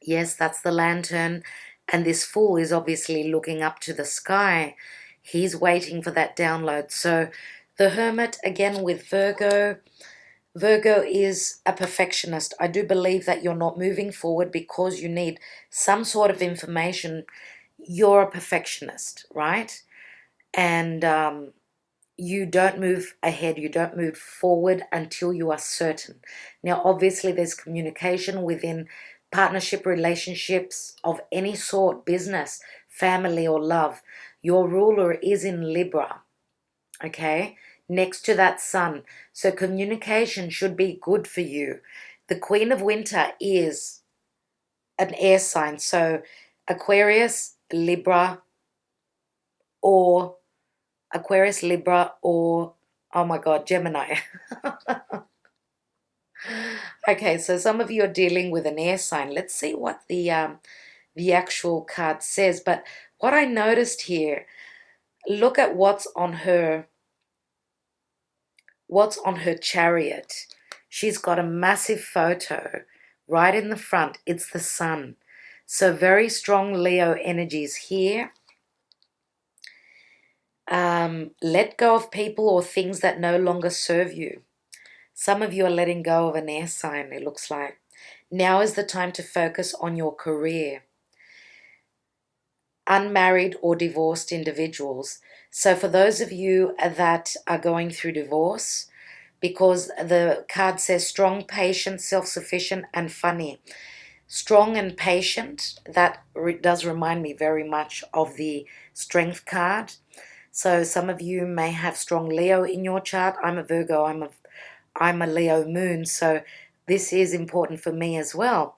Yes, that's the lantern. And this Fool is obviously looking up to the sky. He's waiting for that download. So the Hermit, again with Virgo. Virgo is a perfectionist. I do believe that you're not moving forward because you need some sort of information. You're a perfectionist, right? And you don't move ahead, you don't move forward until you are certain. Now, obviously, there's communication within partnership relationships of any sort, business, family, or love. Your ruler is in Libra, okay, next to that Sun. So communication should be good for you. The Queen of Winter is an air sign, so Aquarius, Libra, or oh my God, Gemini. Okay, so some of you are dealing with an air sign. Let's see what the actual card says. But what I noticed here, look at what's on her chariot. She's got a massive photo right in the front. It's the sun. So very strong Leo energies here. Let go of people or things that no longer serve you. Some of you are letting go of an air sign, it looks like. Now is the time to focus on your career. Unmarried or divorced individuals. So for those of you that are going through divorce, because the card says strong, patient, self-sufficient, and funny. Strong and patient, that does remind me very much of the Strength card. So some of you may have strong Leo in your chart. I'm a Virgo, I'm a Leo moon, so this is important for me as well.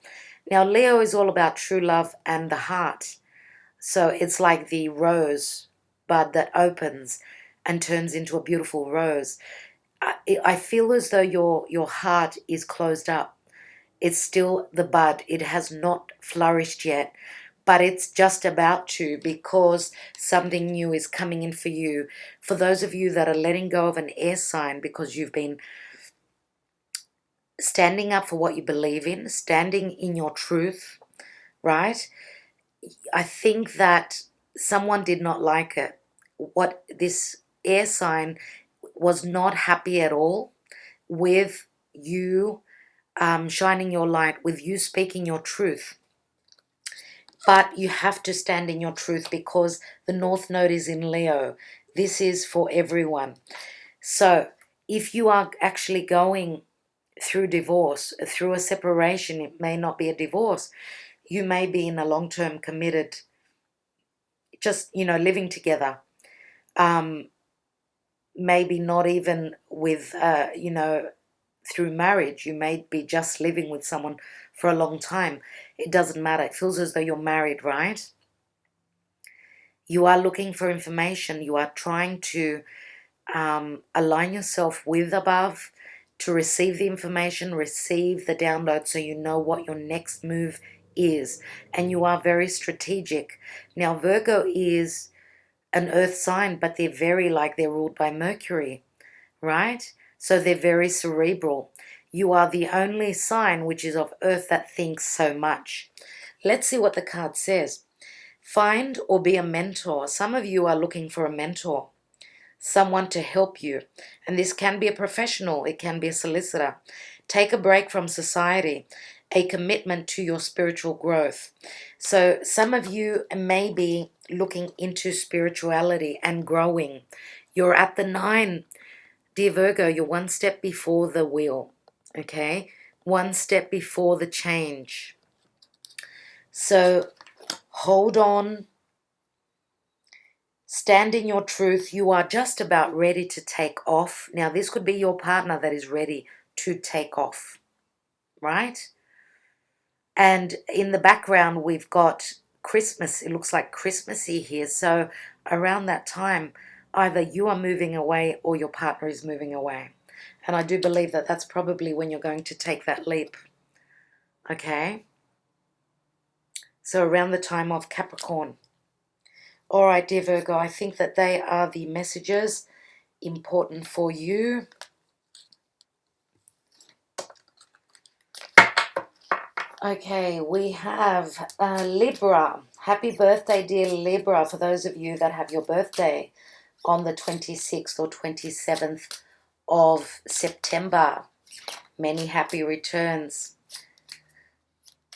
Now, Leo is all about true love and the heart. So it's like the rose bud that opens and turns into a beautiful rose. I feel as though your heart is closed up. It's still the bud. It has not flourished yet, but it's just about to, because something new is coming in for you. For those of you that are letting go of an air sign because you've been standing up for what you believe in, standing in your truth, right? I think that someone did not like it. What this air sign was not happy at all with you shining your light, with you speaking your truth. But you have to stand in your truth because the North Node is in Leo. This is for everyone. So if you are actually going through divorce, through a separation, it may not be a divorce. You may be in a long-term committed, just, living together. Maybe not even with, through marriage. You may be just living with someone for a long time. It doesn't matter. It feels as though you're married, right? You are looking for information. You are trying to align yourself with above to receive the information, receive the download, so you know what your next move is. And you are very strategic. Now, Virgo is an earth sign, but they're ruled by Mercury, right? So they're very cerebral. You are the only sign which is of earth that thinks so much. Let's see what the card says. Find or be a mentor. Some of you are looking for a mentor, someone to help you. And this can be a professional, it can be a solicitor. Take a break from society, a commitment to your spiritual growth. So some of you may be looking into spirituality and growing. You're at the 9. Dear Virgo, you're one step before the wheel, okay? One step before the change. So hold on. Stand in your truth. You are just about ready to take off. Now, this could be your partner that is ready to take off, right? And in the background, we've got Christmas. It looks like Christmassy here. So around that time, either you are moving away or your partner is moving away. And I do believe that that's probably when you're going to take that leap. Okay? So around the time of Capricorn. All right, dear Virgo, I think that they are the messages important for you. Okay, we have Libra. Happy birthday, dear Libra, for those of you that have your birthday on the 26th or 27th of September. Many happy returns.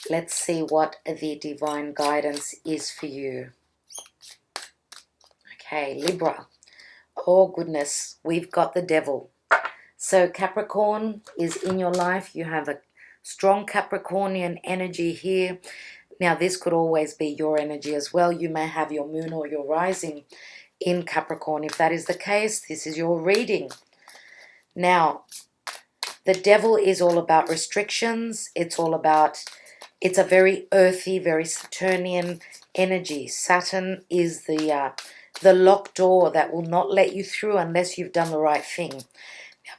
Let's see what the divine guidance is for you. Okay, Libra. Oh, goodness, we've got the devil. So Capricorn is in your life. You have a strong Capricornian energy here. Now, this could always be your energy as well. You may have your moon or your rising in Capricorn. If that is the case, this is your reading. Now, the devil is all about restrictions. It's a very earthy, very Saturnian energy. Saturn is the locked door that will not let you through unless you've done the right thing.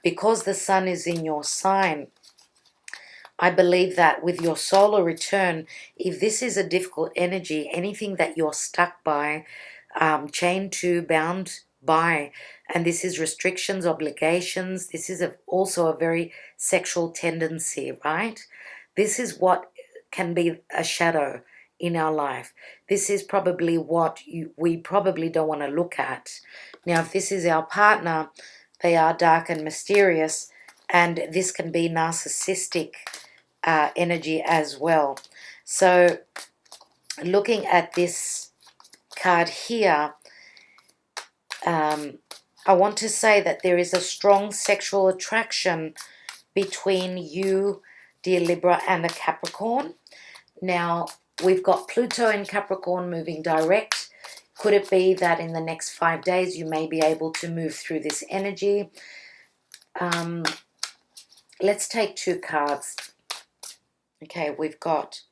Because the sun is in your sign, I believe that with your solar return, if this is a difficult energy, anything that you're stuck by, chained to, bound by, and this is restrictions, obligations, this is also a very sexual tendency, right? This is what can be a shadow in our life. This is probably what we probably don't want to look at. Now, if this is our partner, they are dark and mysterious, and this can be narcissistic energy as well. So looking at this card here, I want to say that there is a strong sexual attraction between you, dear Libra, and a Capricorn. Now, we've got Pluto in Capricorn moving direct. Could it be that in the next 5 days you may be able to move through this energy? Let's take 2 cards. Okay, we've got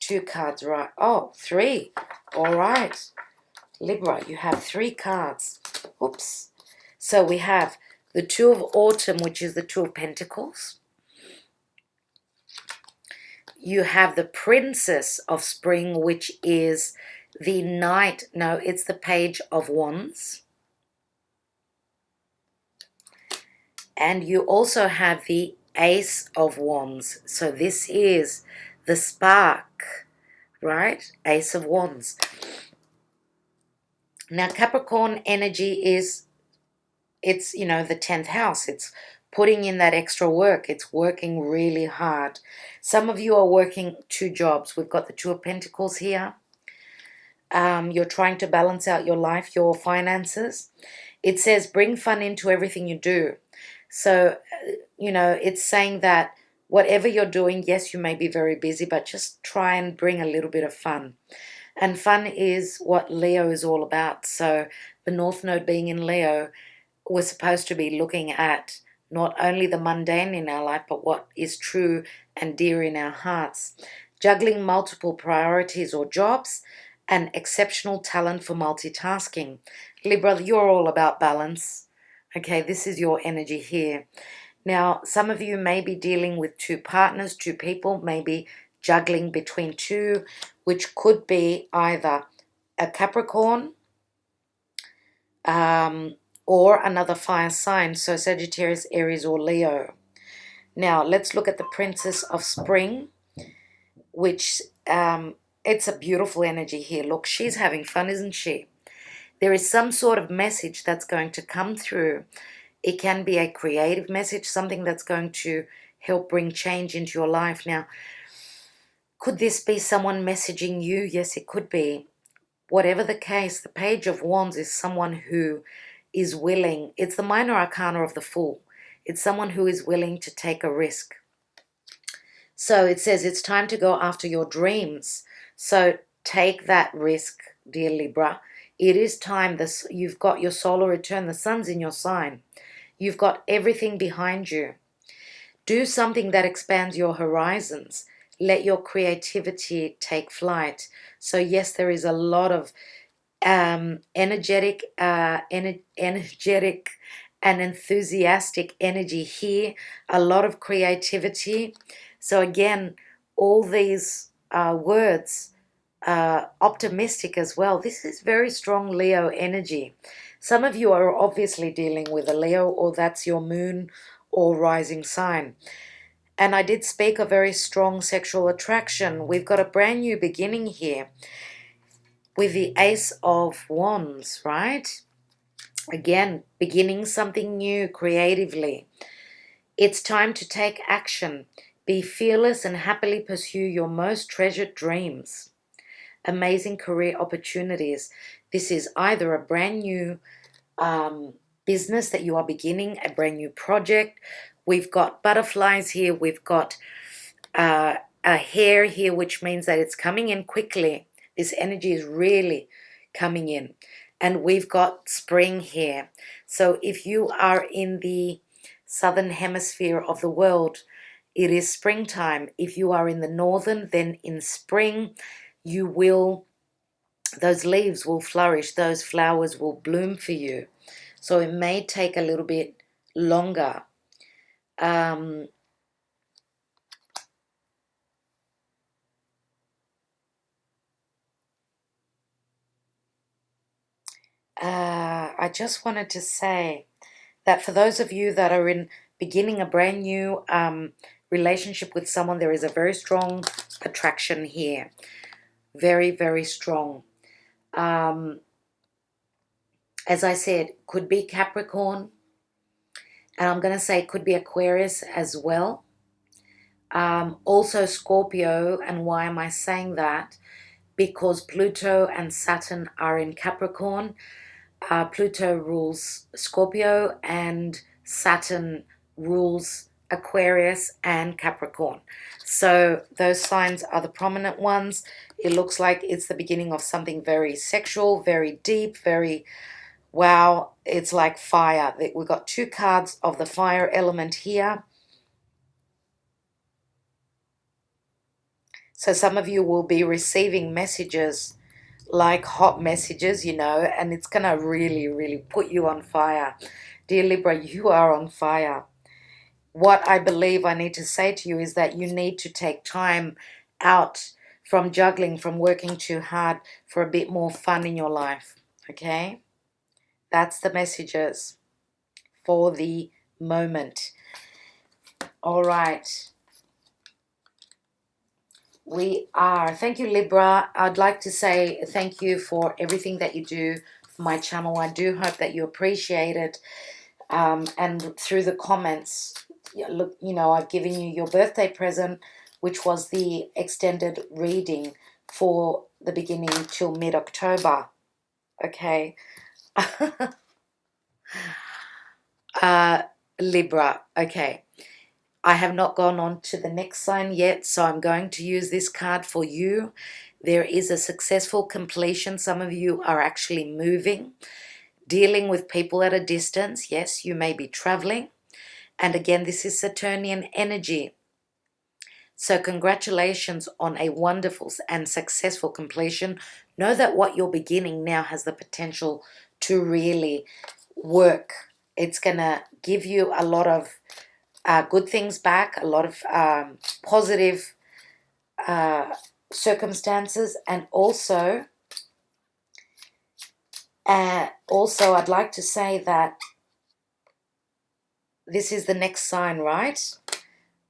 2 cards, right? Oh, 3. All right. Libra, you have 3 cards. Oops. So we have the 2 of Autumn, which is the 2 of Pentacles. You have the Princess of Spring, which is the Knight. No, it's the Page of Wands. And you also have the Ace of Wands. So this is the spark, right? Ace of Wands. Now, Capricorn energy is, it's, the 10th house. It's putting in that extra work. It's working really hard. Some of you are working 2 jobs. We've got the 2 of Pentacles here. You're trying to balance out your life, your finances. It says bring fun into everything you do. So, it's saying that whatever you're doing, yes, you may be very busy, but just try and bring a little bit of fun. And fun is what Leo is all about. So the North Node being in Leo, we're supposed to be looking at not only the mundane in our life, but what is true and dear in our hearts. Juggling multiple priorities or jobs, and exceptional talent for multitasking. Libra, you're all about balance. Okay, this is your energy here. Now, some of you may be dealing with 2 partners, 2 people, maybe juggling between 2, which could be either a Capricorn or another fire sign, so Sagittarius, Aries, or Leo. Now, let's look at the Princess of Spring, which it's a beautiful energy here. Look, she's having fun, isn't she? There is some sort of message that's going to come through. It can be a creative message, something that's going to help bring change into your life. Now, could this be someone messaging you? Yes, it could be. Whatever the case, the Page of Wands is someone who is willing. It's the minor arcana of the Fool. It's someone who is willing to take a risk. So it says it's time to go after your dreams. So take that risk, dear Libra. It is time. You've got your solar return. The sun's in your sign. You've got everything behind you. Do something that expands your horizons. Let your creativity take flight. So yes, there is a lot of energetic and enthusiastic energy here. A lot of creativity. So again, all these words optimistic as well. This is very strong Leo energy. Some of you are obviously dealing with a Leo, or that's your moon or rising sign. And I did speak of very strong sexual attraction. We've got a brand new beginning here with the Ace of Wands, right? Again, beginning something new creatively. It's time to take action. Be fearless and happily pursue your most treasured dreams. Amazing career opportunities. This is either a brand new business that you are beginning, a brand new project. We've got butterflies here. We've got a hare here, which means that it's coming in quickly. This energy is really coming in. And we've got spring here. So if you are in the southern hemisphere of the world, it is springtime. If you are in the northern, then in spring, those leaves will flourish, those flowers will bloom for you. So it may take a little bit longer. I just wanted to say that for those of you that are beginning a brand new relationship with someone, there is a very strong attraction here. Very, very strong. As I said, could be Capricorn. And I'm going to say it could be Aquarius as well. Also Scorpio. And why am I saying that? Because Pluto and Saturn are in Capricorn. Pluto rules Scorpio and Saturn rules Aquarius and Capricorn. So those signs are the prominent ones. It looks like it's the beginning of something very sexual, very deep, very, wow, it's like fire. We've got two cards of the fire element here. So some of you will be receiving messages like hot messages, you know, and it's going to really, really put you on fire. Dear Libra, you are on fire. What I believe I need to say to you is that you need to take time out from juggling, from working too hard, for a bit more fun in your life, okay? That's the messages for the moment. All right. Thank you, Libra. I'd like to say thank you for everything that you do for my channel. I do hope that you appreciate it. And through the comments, look, you know, I've given you your birthday present, which was the extended reading for the beginning till mid-October. Okay. Libra. Okay. I have not gone on to the next sign yet, so I'm going to use this card for you. There is a successful completion. Some of you are actually moving, dealing with people at a distance. Yes, you may be traveling. And again, this is Saturnian energy. So congratulations on a wonderful and successful completion. Know that what you're beginning now has the potential to really work. It's going to give you a lot of good things back, a lot of positive circumstances, and also I'd like to say that this is the next sign, right?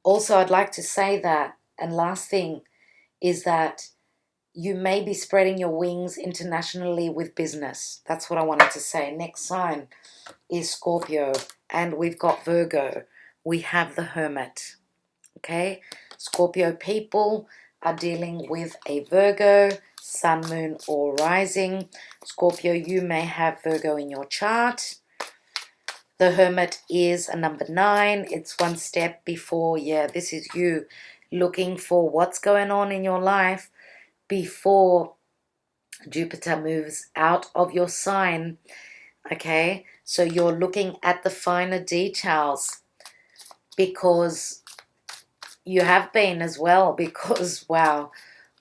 Also, I'd like to say that, and last thing is that you may be spreading your wings internationally with business. That's what I wanted to say. Next sign is Scorpio, and we've got Virgo. We have the Hermit. Okay, Scorpio people are dealing with a Virgo, sun, moon, or rising. Scorpio, you may have Virgo in your chart. The Hermit is a number 9. It's one step before, yeah, this is you looking for what's going on in your life before Jupiter moves out of your sign. Okay, so you're looking at the finer details, because you have been as well, because, wow,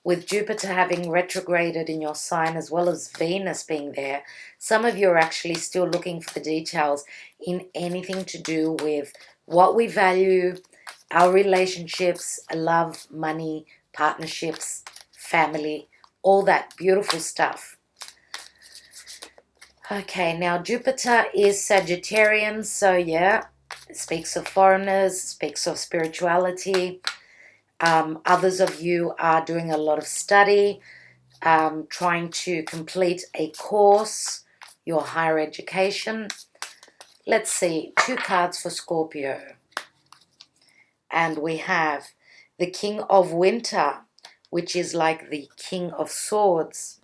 with Jupiter having retrograded in your sign as well as Venus being there, some of you are actually still looking for the details in anything to do with what we value, our relationships, love, money, partnerships, family, all that beautiful stuff. Okay, now Jupiter is Sagittarian, so yeah, it speaks of foreigners, speaks of spirituality. Others of you are doing a lot of study, trying to complete a course, your higher education. Let's see, 2 cards for Scorpio. And we have the King of Winter, which is like the King of Swords.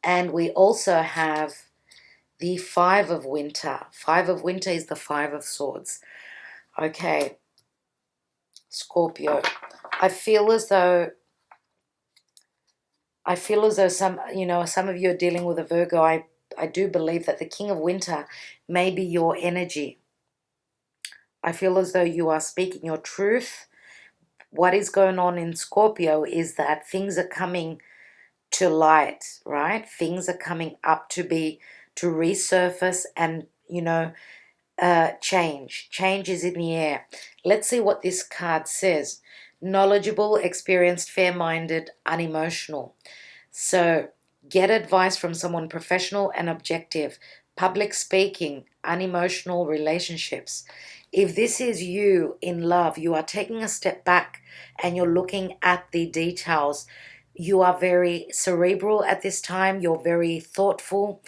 And we also have the 5 of Winter. 5 of Winter is the 5 of Swords. Okay, Scorpio. I feel as though some of you are dealing with a Virgo. I do believe that the King of Winter may be your energy. I feel as though you are speaking your truth. What is going on in Scorpio is that things are coming to light, right? Things are coming up to resurface, and change is in the air. Let's see what this card says. Knowledgeable, experienced, fair-minded, unemotional. So get advice from someone professional and objective. Public speaking, unemotional relationships. If this is you in love, you are taking a step back and you're looking at the details. You are very cerebral at this time. You're very thoughtful.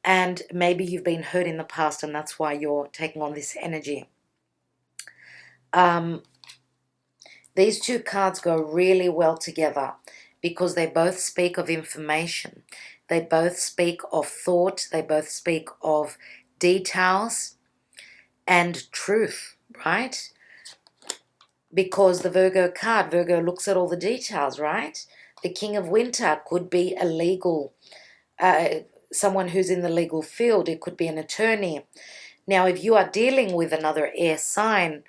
And maybe you've been hurt in the past, and that's why you're taking on this energy. These 2 cards go really well together because they both speak of information. They both speak of thought. They both speak of details and truth, right? Because the Virgo card, Virgo looks at all the details, right? The King of Winter could be a legal, someone who's in the legal field. It could be an attorney. Now, if you are dealing with another air sign,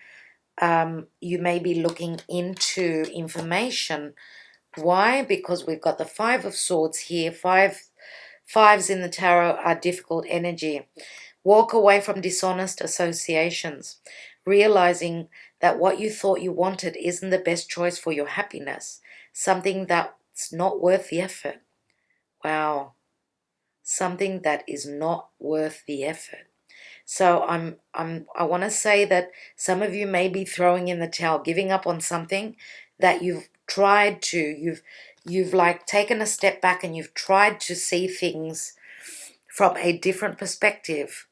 you may be looking into information. Why? Because we've got the 5 of Swords here. Fives in the tarot are difficult energy. Walk away from dishonest associations, realizing that what you thought you wanted isn't the best choice for your happiness. Something that's not worth the effort. Wow. Something that is not worth the effort. So I want to say that some of you may be throwing in the towel, giving up on something that you've tried to. You've like taken a step back and you've tried to see things from a different perspective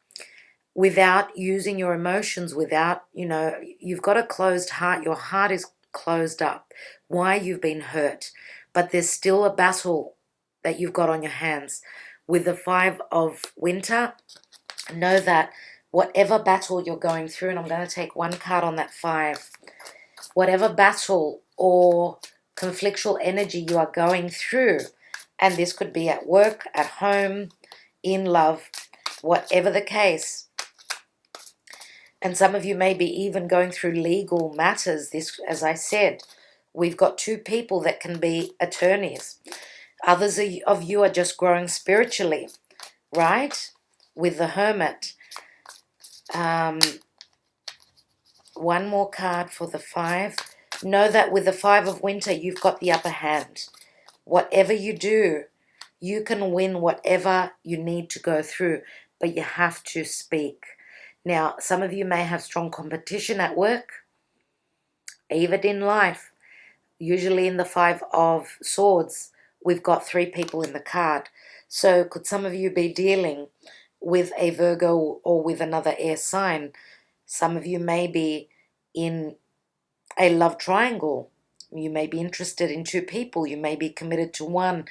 without using your emotions, without, you've got a closed heart. Your heart is closed up. Why? You've been hurt. But there's still a battle that you've got on your hands. With the 5 of Winter, know that whatever battle you're going through, and I'm going to take 1 card on that 5, whatever battle or conflictual energy you are going through, and this could be at work, at home, in love, whatever the case, and some of you may be even going through legal matters. This, as I said, we've got 2 people that can be attorneys. Others of you are just growing spiritually, right? With the Hermit. 1 more card for the 5. Know that with the 5 of Winter, you've got the upper hand. Whatever you do, you can win whatever you need to go through, but you have to speak. Now, some of you may have strong competition at work, even in life. Usually in the 5 of Swords, we've got 3 people in the card. So could some of you be dealing with a Virgo or with another air sign? Some of you may be in a love triangle. You may be interested in 2 people. You may be committed to one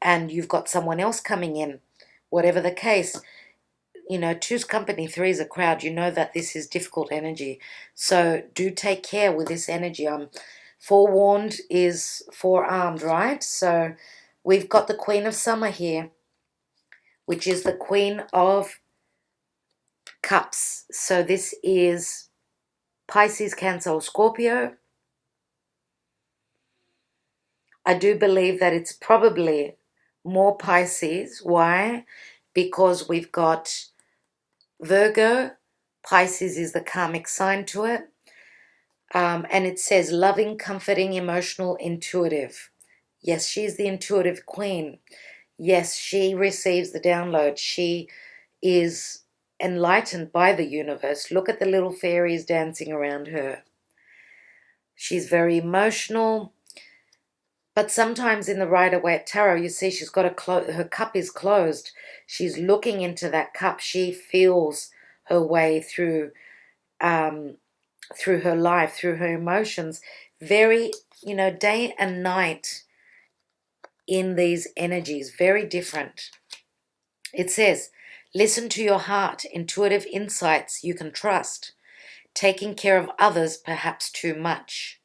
and you've got someone else coming in. Whatever the case, 2's company, 3 is a crowd. You know that this is difficult energy. So do take care with this energy. Forewarned is forearmed, right? So we've got the Queen of Summer here, which is the Queen of Cups. So this is Pisces, Cancer, or Scorpio. I do believe that it's probably more Pisces. Why? Because we've got Virgo. Pisces is the karmic sign to it. And it says loving, comforting, emotional, intuitive. Yes, she's the intuitive queen. Yes, she receives the download. She is enlightened by the universe. Look at the little fairies dancing around her. She's very emotional. But sometimes in the Rider-Waite Tarot, you see she's got her cup is closed. She's looking into that cup. She feels her way through her life, through her emotions. Very, day and night in these energies, very different. It says, listen to your heart, intuitive insights you can trust. Taking care of others, perhaps too much.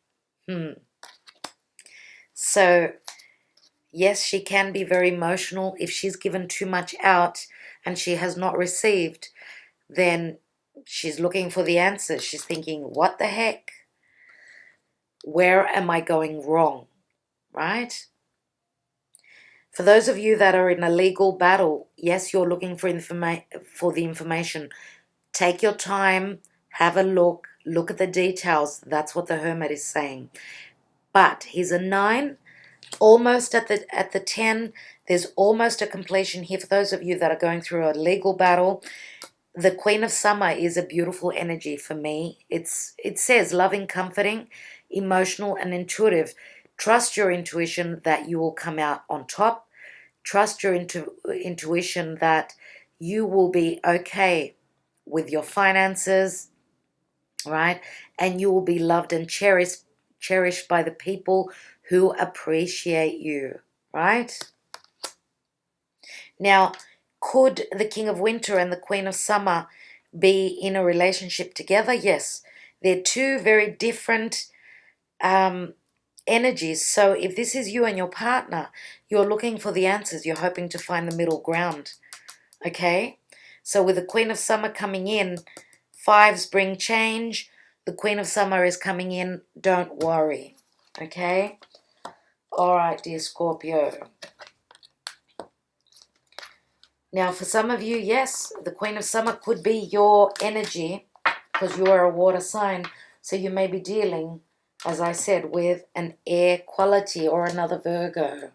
So, yes, she can be very emotional. If she's given too much out and she has not received, then she's looking for the answers. She's thinking, what the heck? Where am I going wrong? Right? For those of you that are in a legal battle, yes, you're looking for the information. Take your time, have a look at the details. That's what the Hermit is saying. But he's a 9, almost at the 10. There's almost a completion here for those of you that are going through a legal battle. The Queen of Summer is a beautiful energy for me. It says loving, comforting, emotional, and intuitive. Trust your intuition that you will come out on top. Trust your intuition that you will be okay with your finances, right? And you will be loved and cherished by the people who appreciate you, right? Now, could the King of Winter and the Queen of Summer be in a relationship together? Yes. They're two very different energies. So if this is you and your partner, you're looking for the answers. You're hoping to find the middle ground. Okay? So with the Queen of Summer coming in, 5s bring change. The Queen of Summer is coming in. Don't worry. Okay? All right, dear Scorpio. Now, for some of you, yes, the Queen of Summer could be your energy because you are a water sign. So you may be dealing, as I said, with an air quality or another Virgo.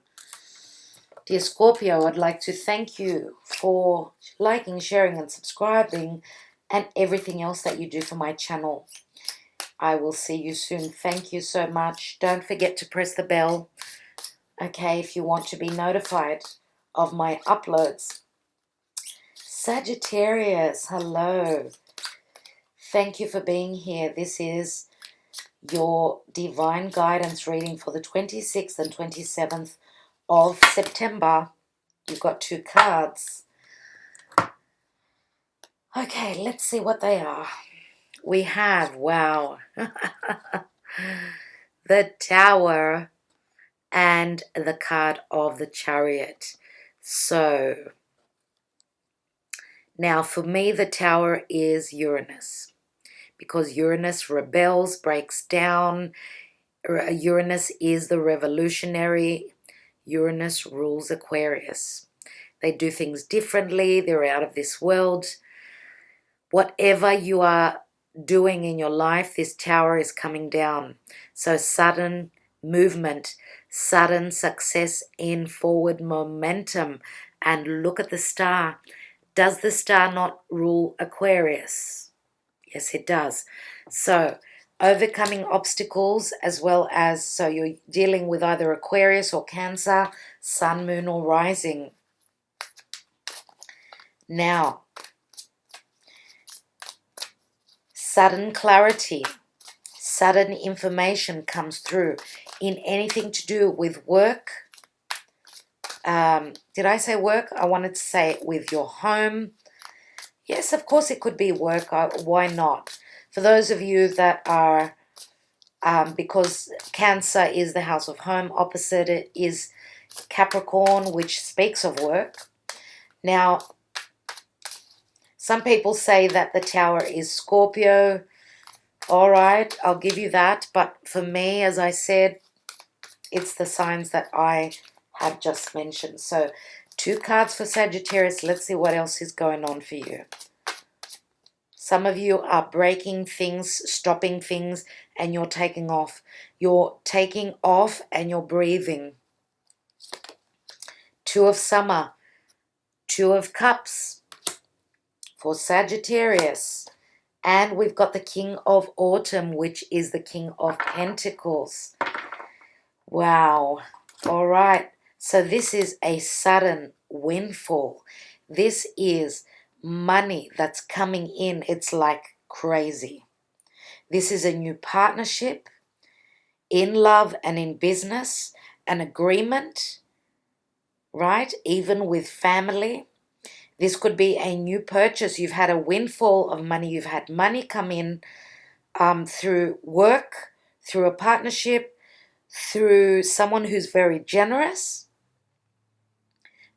Dear Scorpio, I'd like to thank you for liking, sharing, and subscribing and everything else that you do for my channel. I will see you soon. Thank you so much. Don't forget to press the bell, okay, if you want to be notified of my uploads. Sagittarius, hello. Thank you for being here. This is your divine guidance reading for the 26th and 27th of September. You've got 2 cards. Okay, let's see what they are. We have, wow, the Tower and the card of the Chariot. So, now for me, the Tower is Uranus. Because Uranus rebels, breaks down. Uranus is the revolutionary. Uranus rules Aquarius. They do things differently. They're out of this world. Whatever you are doing in your life, this Tower is coming down. So sudden movement, sudden success in forward momentum. And look at the star. Does the star not rule Aquarius? Yes, it does. So overcoming obstacles as well as, so you're dealing with either Aquarius or Cancer, Sun, Moon, or Rising. Now, sudden clarity, sudden information comes through in anything to do with work. Did I say work? I wanted to say with your home. Yes, of course it could be work. Why not? For those of you that are, because Cancer is the house of home, opposite it is Capricorn, which speaks of work. Now, some people say that the Tower is Scorpio. All right, I'll give you that. But for me, as I said, it's the signs that I have just mentioned. So 2 cards for Sagittarius. Let's see what else is going on for you. Some of you are breaking things, stopping things, and you're taking off. You're taking off and you're breathing. Two of Summer, Two of Cups for Sagittarius. And we've got the King of Autumn, which is the King of Pentacles. Wow. All right. So this is a sudden windfall. This is money that's coming in. It's like crazy. This is a new partnership in love and in business, an agreement, right? Even with family. This could be a new purchase. You've had a windfall of money. You've had money come in through work, through a partnership, through someone who's very generous.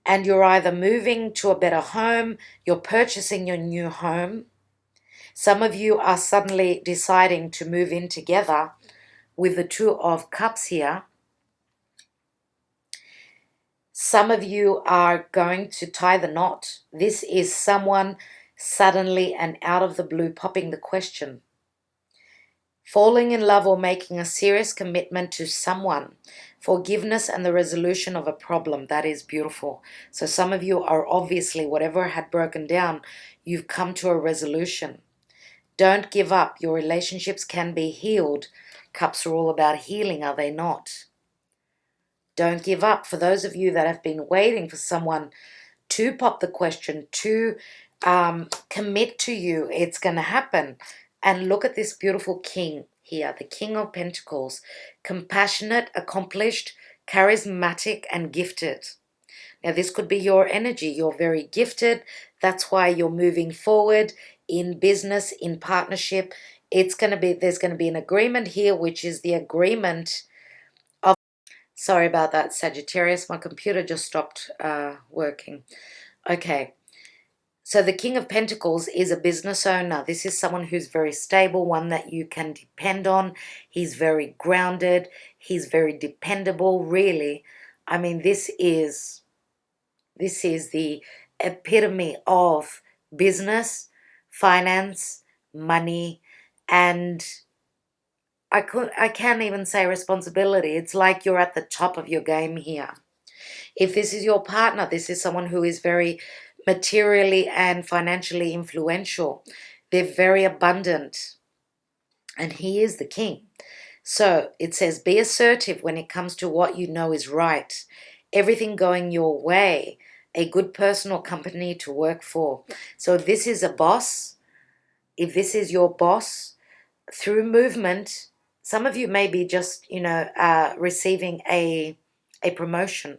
And you're either moving to a better home, you're purchasing your new home. Some of you are suddenly deciding to move in together with the Two of Cups here. Some of you are going to tie the knot. This is someone suddenly and out of the blue popping the question. Falling in love or making a serious commitment to someone. Forgiveness and the resolution of a problem. That is beautiful. So some of you are obviously, whatever had broken down, you've come to a resolution. Don't give up. Your relationships can be healed. Cups are all about healing, are they not? Don't give up. For those of you that have been waiting for someone to pop the question, to commit to you, it's going to happen. And look at this beautiful king here, the King of Pentacles. Compassionate, accomplished, charismatic, and gifted. Now, this could be your energy. You're very gifted. That's why you're moving forward in business, in partnership. There's going to be an agreement here, which is the agreement of, sorry about that, Sagittarius. My computer just stopped working. Okay. So the King of Pentacles is a business owner. This is someone who's very stable, one that you can depend on. He's very grounded. He's very dependable, really. I mean, this is the epitome of business, finance, money, and I can't even say responsibility. It's like you're at the top of your game here. If this is your partner, this is someone who is very materially and financially influential. They're very abundant, and he is the king. So it says, be assertive when it comes to what you know is right. Everything going your way. A good person or company to work for. So if this is a boss, if this is your boss, through movement, some of you may be just, receiving a promotion.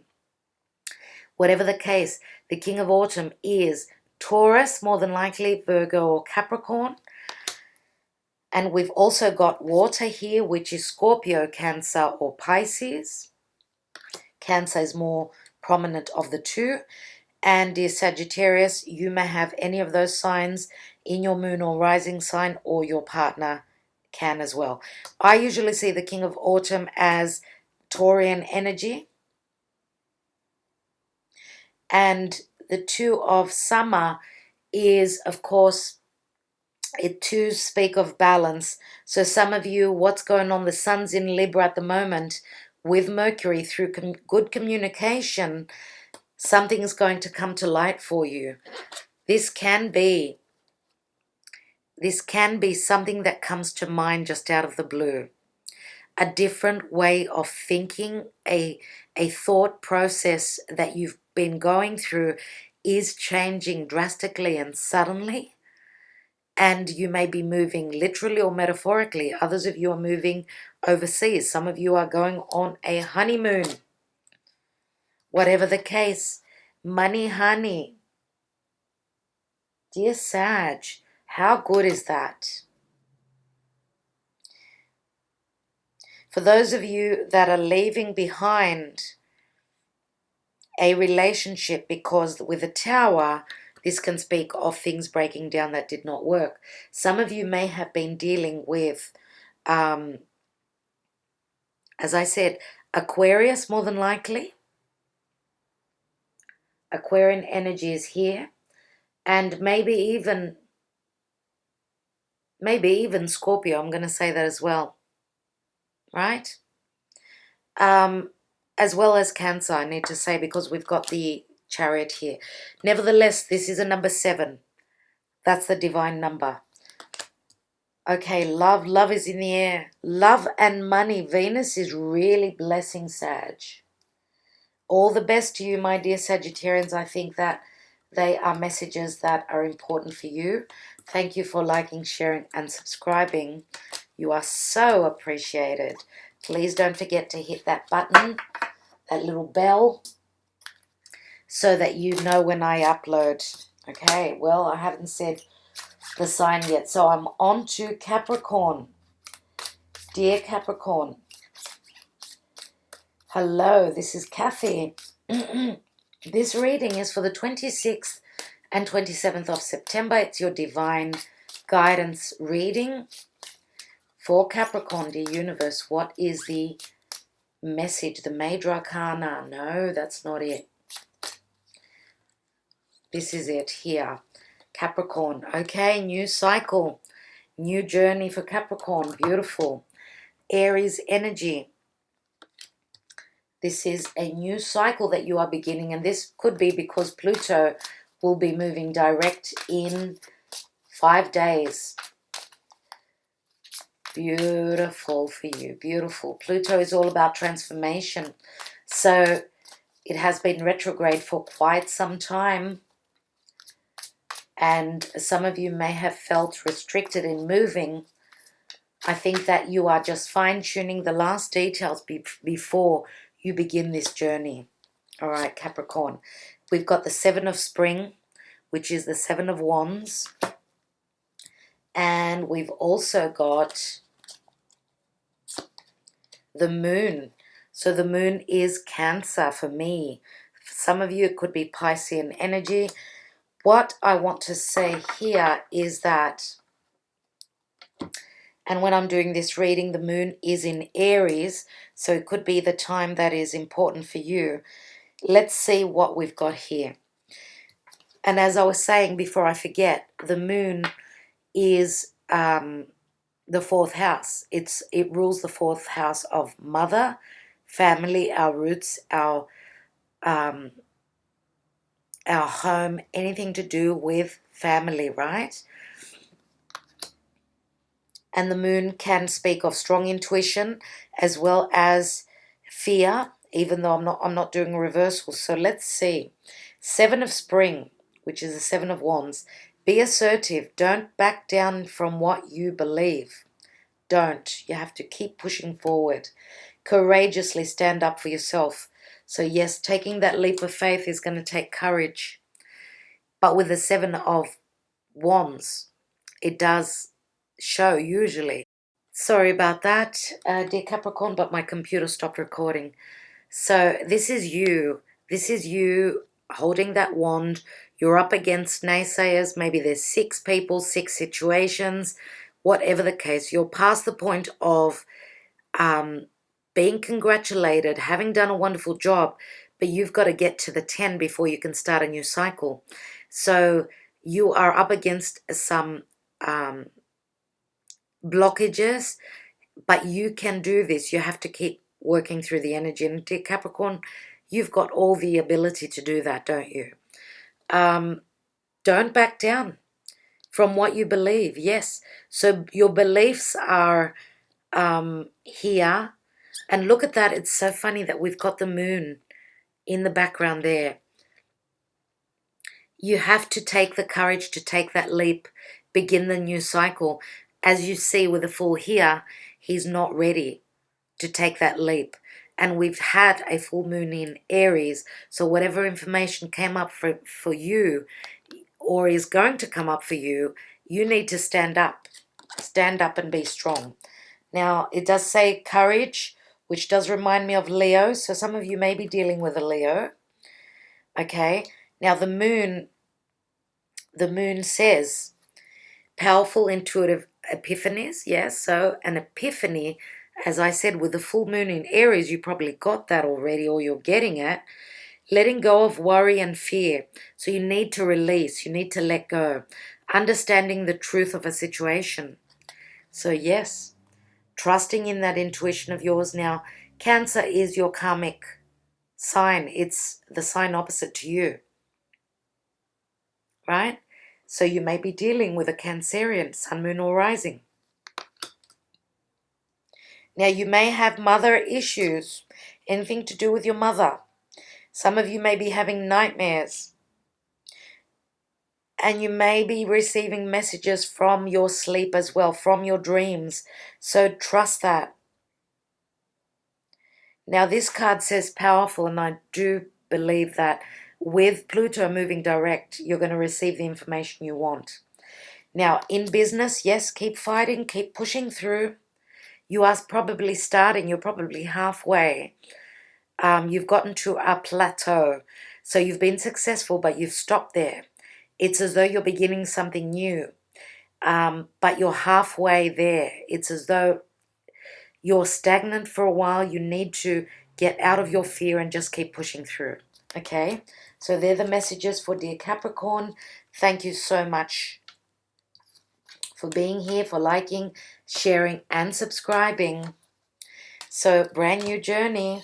Whatever the case, the King of Autumn is Taurus, more than likely, Virgo or Capricorn. And we've also got water here, which is Scorpio, Cancer or Pisces. Cancer is more prominent of the two. And dear Sagittarius, you may have any of those signs in your moon or rising sign, or your partner can as well. I usually see the King of Autumn as Taurian energy. And the Two of Summer is, of course, it to speak of balance. So some of you, what's going on, the sun's in Libra at the moment with Mercury. Through good communication, something is going to come to light for you. This can be something that comes to mind just out of the blue. A different way of thinking, a thought process that you've been going through is changing drastically and suddenly. And you may be moving literally or metaphorically. Others of you are moving overseas. Some of you are going on a honeymoon. Whatever the case, money, honey. Dear Sag, how good is that? For those of you that are leaving behind a relationship, because with a Tower, this can speak of things breaking down that did not work. Some of you may have been dealing with, as I said, Aquarius, more than likely. Aquarian energy is here. And maybe even Scorpio. I'm going to say that as well. Right? as well as Cancer, I need to say, because we've got the Chariot here. Nevertheless, this is a number 7. That's the divine number. Okay, love. Love is in the air. Love and money. Venus is really blessing Sag. All the best to you, my dear Sagittarians. I think that they are messages that are important for you. Thank you for liking, sharing, and subscribing. You are so appreciated. Please don't forget to hit that button, that little bell, so that you know when I upload. Okay, well, I haven't said the sign yet, so I'm on to Capricorn. Dear Capricorn, hello, this is Kathy. This reading is for the 26th and 27th of September. It's your divine guidance reading for Capricorn. Dear universe, what is the message? The major arcana? No, that's not it. This is it here. Capricorn. Okay, new cycle, new journey for Capricorn. Beautiful. Aries energy. This is a new cycle that you are beginning, and this could be because Pluto will be moving direct in 5 days. Beautiful for you. Beautiful. Pluto is all about transformation. So it has been retrograde for quite some time. And some of you may have felt restricted in moving. I think that you are just fine-tuning the last details before you begin this journey. All right, Capricorn. We've got the 7 of Spring, which is the 7 of Wands. And we've also got the Moon. So the Moon is Cancer for me. For some of you, it could be Piscean energy. What I want to say here is that, and when I'm doing this reading, the moon is in Aries, so it could be the time that is important for you. Let's see what we've got here. And as I was saying before I forget, the moon is the 4th house. It rules the 4th house of mother, family, our roots, our home, anything to do with family, right? And the moon can speak of strong intuition as well as fear, even though I'm not doing a reversal. So let's see. 7 of Spring, which is the 7 of Wands. Be assertive. Don't back down from what you believe. Don't. You have to keep pushing forward. Courageously stand up for yourself. So yes, taking that leap of faith is going to take courage. But with the 7 of Wands, it does show usually. Sorry about that, dear Capricorn, but my computer stopped recording. So this is you. This is you holding that wand. You're up against naysayers. Maybe there's 6 people, 6 situations, whatever the case. You're past the point of being congratulated, having done a wonderful job, but you've got to get to the 10 before you can start a new cycle. So you are up against some blockages, but you can do this. You have to keep working through the energy. And dear Capricorn, you've got all the ability to do that, don't you? Don't back down from what you believe. Yes. So your beliefs are here. And look at that. It's so funny that we've got the moon in the background there. You have to take the courage to take that leap, begin the new cycle. As you see with the Fool here, he's not ready to take that leap. And we've had a full moon in Aries, so whatever information came up for you or is going to come up for you, you need to stand up. Stand up and be strong. Now, it does say courage, which does remind me of Leo, so some of you may be dealing with a Leo. Okay, now the moon says powerful intuitive epiphanies. Yes, so an epiphany, as I said, with the full moon in Aries, you probably got that already or you're getting it. Letting go of worry and fear. So you need to release, you need to let go. Understanding the truth of a situation. So yes, trusting in that intuition of yours. Now, Cancer is your karmic sign. It's the sign opposite to you, right? So you may be dealing with a Cancerian, sun, moon, or rising. Now, you may have mother issues, anything to do with your mother. Some of you may be having nightmares. And you may be receiving messages from your sleep as well, from your dreams. So trust that. Now, this card says powerful, and I do believe that with Pluto moving direct, you're going to receive the information you want. Now, in business, yes, keep fighting, keep pushing through. You are probably starting, you're probably halfway. You've gotten to a plateau. So you've been successful, but you've stopped there. It's as though you're beginning something new, but you're halfway there. It's as though you're stagnant for a while. You need to get out of your fear and just keep pushing through, okay? So they're the messages for dear Capricorn. Thank you so much for being here, for liking, sharing, and subscribing. So brand new journey.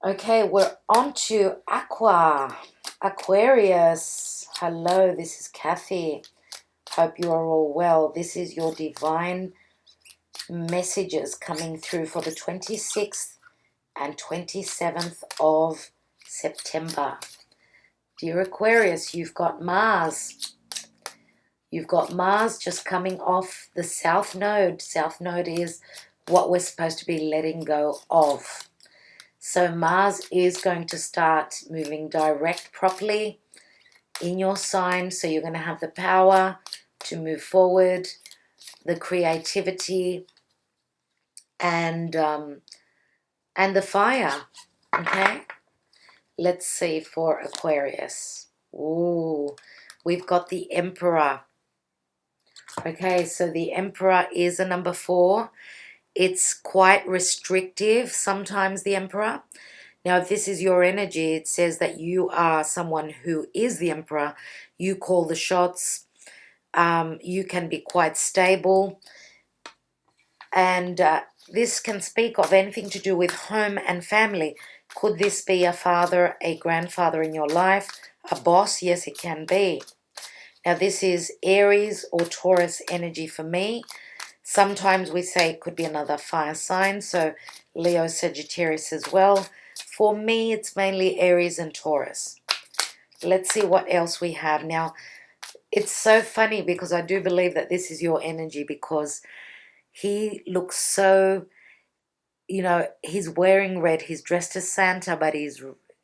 Okay, we're on to Aquarius. Hello, this is Kathy. Hope you are all well. This is your divine messages coming through for the 26th and 27th of September. Dear Aquarius, you've got Mars. You've got Mars just coming off the South Node. South Node is what we're supposed to be letting go of. So Mars is going to start moving direct properly in your sign. So you're going to have the power to move forward, the creativity, and the fire. Okay, let's see for Aquarius. Ooh, we've got the Emperor. Okay, so the Emperor is a number 4. It's quite restrictive sometimes, the Emperor. Now, if this is your energy, it says that you are someone who is the Emperor. You call the shots. You can be quite stable. And this can speak of anything to do with home and family. Could this be a father, a grandfather in your life, a boss? Yes, it can be. Now, this is Aries or Taurus energy for me. Sometimes we say it could be another fire sign, so Leo, Sagittarius as well. For me, it's mainly Aries and Taurus. Let's see what else we have. Now, it's so funny because I do believe that this is your energy, because he looks so, you know, he's wearing red. He's dressed as Santa, but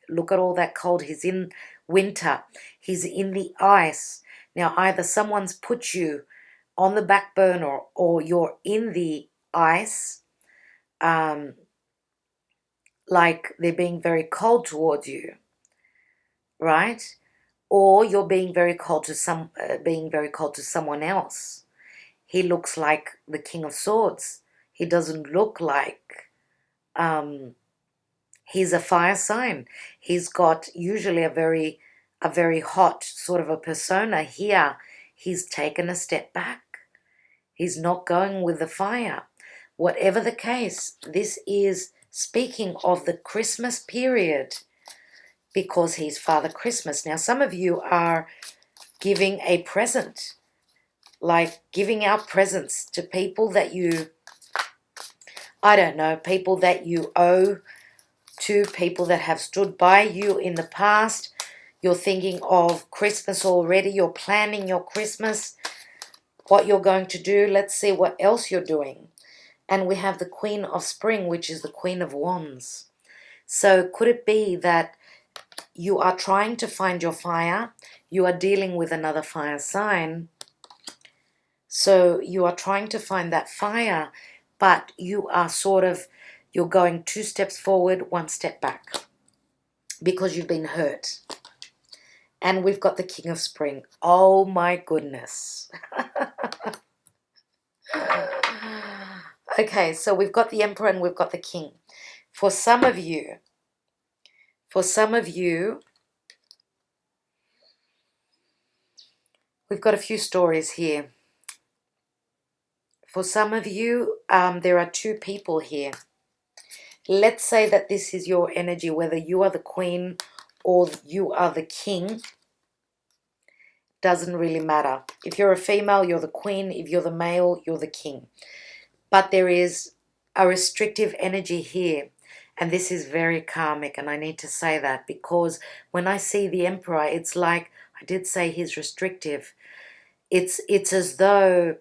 look at all that cold. He's in winter. He's in the ice. Now, either someone's put you on the back burner or you're in the ice, like they're being very cold towards you, right? Or you're being very cold to someone else. He looks like the King of Swords. He doesn't look like he's a fire sign. He's got usually a very hot sort of a persona. Here, he's taken a step back. He's not going with the fire. Whatever the case, this is speaking of the Christmas period, because he's Father Christmas. Now, some of you are giving a present, like giving out presents to people that you, I don't know, people that you owe to, people that have stood by you in the past. You're thinking of Christmas already. You're planning your Christmas, what you're going to do. Let's see what else you're doing. And we have the Queen of Spring, which is the Queen of Wands. So could it be that you are trying to find your fire? You are dealing with another fire sign. So you are trying to find that fire, but you are you're going 2 steps forward, 1 step back, because you've been hurt. And we've got the King of Spring. Oh my goodness. Okay, so we've got the Emperor and we've got the King. For some of you, we've got a few stories here. For some of you, there are 2 people here. let's say that this is your energy, whether you are the queen or you are the king, doesn't really matter. If you're a female, you're the queen. If you're the male, you're the king. But there is a restrictive energy here. And this is very karmic, and I need to say that because when I see the Emperor, it's like, I did say he's restrictive. It's as though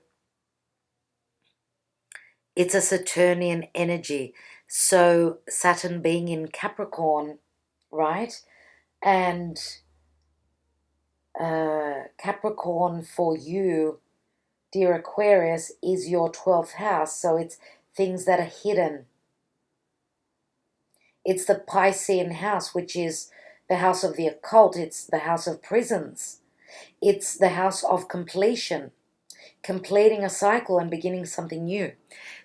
it's a Saturnian energy. So Saturn being in Capricorn, right? And Capricorn for you, dear Aquarius, is your 12th house. So it's things that are hidden. It's the Piscean house, which is the house of the occult. It's the house of prisons. It's the house of completion, completing a cycle and beginning something new.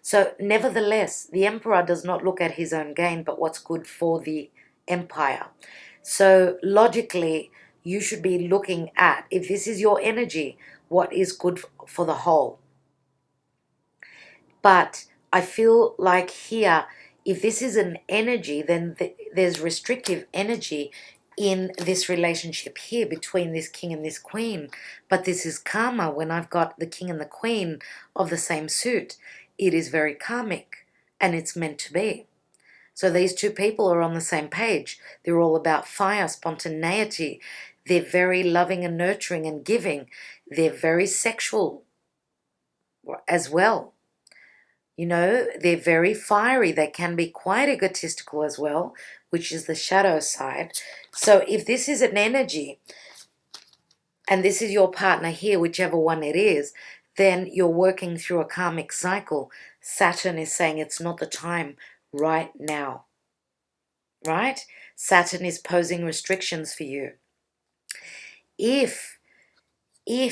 So nevertheless, the Emperor does not look at his own gain, but what's good for the empire. So logically, you should be looking at, if this is your energy, what is good for the whole. But I feel like here, if this is an energy, then there's restrictive energy in this relationship here between this king and this queen. But this is karma. When I've got the king and the queen of the same suit, it is very karmic, and it's meant to be. So these two people are on the same page. They're all about fire, spontaneity. They're very loving and nurturing and giving. They're very sexual as well. You know, they're very fiery. They can be quite egotistical as well, which is the shadow side. So if this is an energy, and this is your partner here, whichever one it is, then you're working through a karmic cycle. Saturn is saying it's not the time right now. Right? Saturn is posing restrictions for you. If you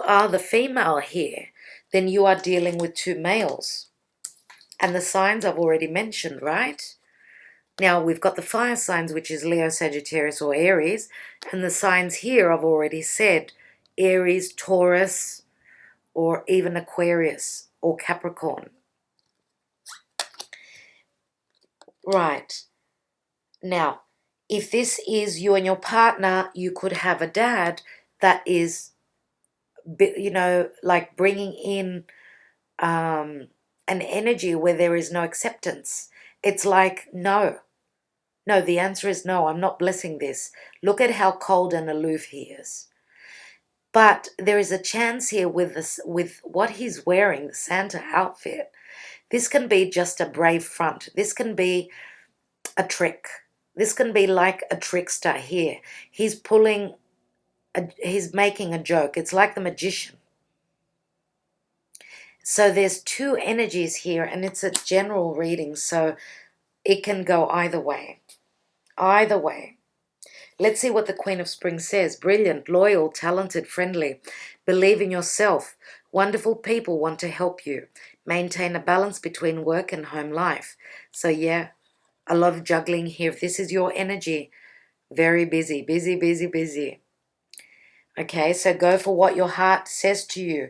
are the female here, then you are dealing with two males. And the signs I've already mentioned, right? Now, we've got the fire signs, which is Leo, Sagittarius, or Aries. And the signs here I've already said, Aries, Taurus, or even Aquarius or Capricorn. Right. Now, if this is you and your partner, you could have a dad that is, you know, like bringing in an energy where there is no acceptance. It's like, no, the answer is no, I'm not blessing this. Look at how cold and aloof he is. But there is a chance here with this, with what he's wearing, the Santa outfit. This can be just a brave front. This can be a trick. This can be like a trickster here. He's making a joke. It's like the magician. So there's two energies here, and it's a general reading, so it can go either way. Either way. Let's see what the Queen of Spring says. Brilliant, loyal, talented, friendly. Believe in yourself. Wonderful people want to help you. Maintain a balance between work and home life. So yeah, a lot of juggling here. If this is your energy, very busy, busy, busy, busy. Okay, so go for what your heart says to you.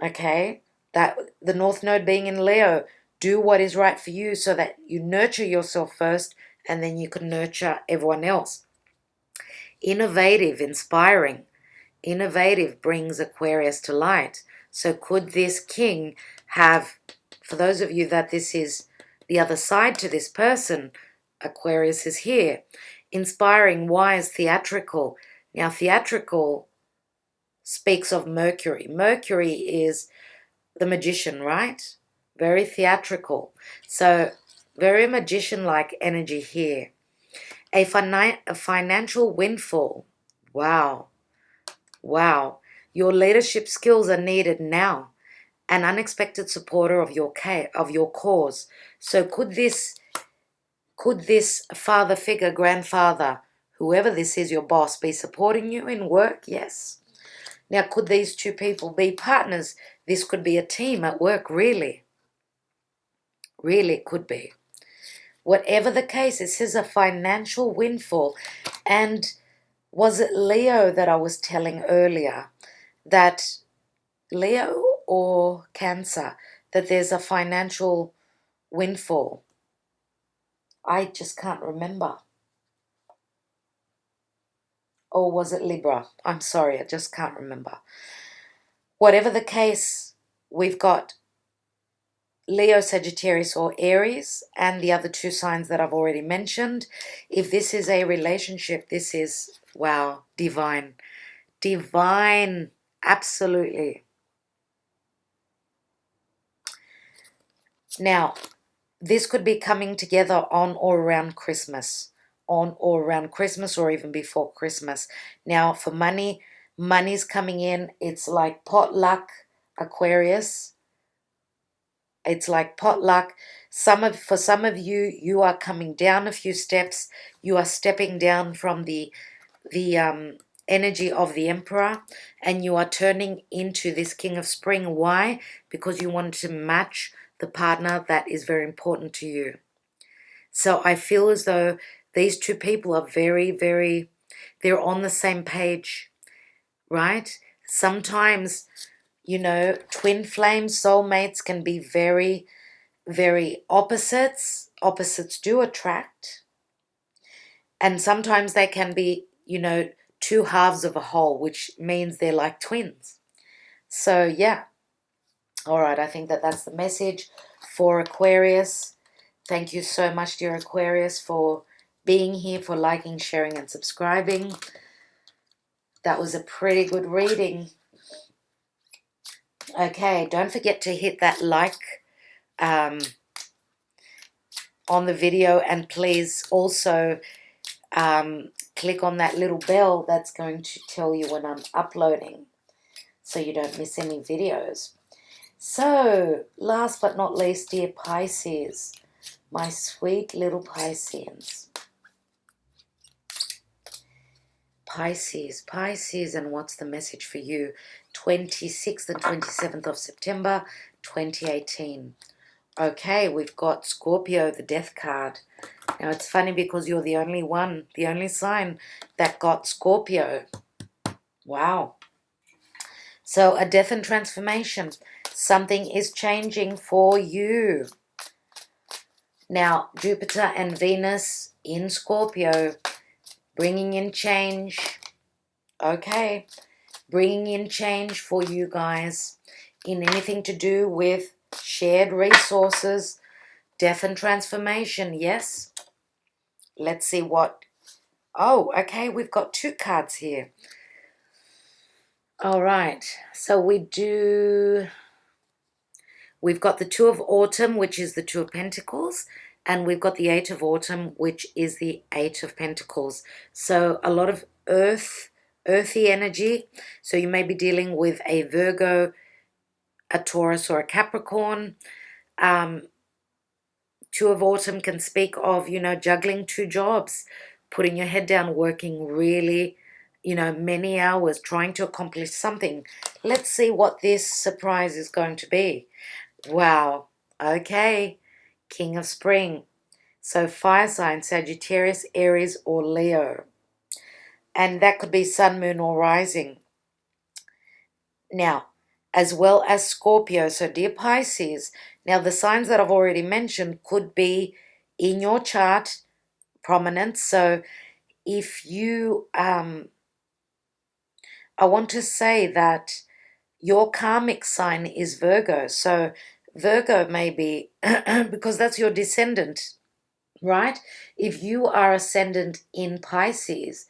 Okay, that the North Node being in Leo, do what is right for you so that you nurture yourself first and then you can nurture everyone else. Innovative, inspiring. Innovative brings Aquarius to light. So could this king have, for those of you that this is the other side to this person, Aquarius is here. Inspiring, wise, theatrical. Now theatrical speaks of Mercury. Mercury is the magician, right? Very theatrical. So very magician-like energy here. A financial windfall. Wow. Wow. Your leadership skills are needed now. An unexpected supporter of your cause. So could this father figure, grandfather, whoever this is, your boss, be supporting you in work? Yes. Now, could these two people be partners? This could be a team at work, really. Really could be. Whatever the case, this is a financial windfall. And was it Leo that I was telling earlier, that Leo or Cancer, that there's a financial windfall. I just can't remember. Or was it Libra? I'm sorry, I just can't remember. Whatever the case, we've got Leo, Sagittarius, or Aries, and the other two signs that I've already mentioned. If this is a relationship, this is, wow, divine. Divine, absolutely. Now, this could be coming together on or around Christmas. On or around Christmas, or even before Christmas. Now, for money, money's coming in. It's like potluck, Aquarius. It's like potluck. For some of you, you are coming down a few steps. You are stepping down from the energy of the Emperor, and you are turning into this King of Spring. Why? Because you want to match the partner that is very important to you. So I feel as though these two people are very, very, they're on the same page, right? Sometimes, you know, twin flame soulmates can be very, very opposites. Opposites do attract. And sometimes they can be, you know, two halves of a whole, which means they're like twins. So, yeah. All right, I think that that's the message for Aquarius. Thank you so much, dear Aquarius, for being here, for liking, sharing, and subscribing. That was a pretty good reading. Okay, don't forget to hit that like on the video, and please also click on that little bell that's going to tell you when I'm uploading, so you don't miss any videos. So, last but not least, dear Pisces, my sweet little Pisceans. Pisces, and what's the message for you? 26th and 27th of September, 2018. Okay, we've got Scorpio, the death card. Now, it's funny because you're the only one, the only sign that got Scorpio. Wow. So, a death and transformation. Something is changing for you. Now, Jupiter and Venus in Scorpio, bringing in change. Okay, bringing in change for you guys in anything to do with shared resources, death and transformation. Yes. Let's see what... Oh, okay, we've got two cards here. All right, so we've got the Two of Autumn, which is the Two of Pentacles, and we've got the Eight of Autumn, which is the Eight of Pentacles. So a lot of earthy energy. So you may be dealing with a Virgo, a Taurus, or a Capricorn. Two of Autumn can speak of, you know, juggling two jobs, putting your head down, working really, you know, many hours, trying to accomplish something. Let's see what this surprise is going to be. Wow. Okay. King of Spring. So fire sign, Sagittarius, Aries, or Leo. And that could be sun, moon, or rising. Now, as well as Scorpio. So dear Pisces, now the signs that I've already mentioned could be in your chart prominent. So if you, I want to say that your karmic sign is Virgo. So Virgo may be, because that's your descendant, right? If you are ascendant in Pisces,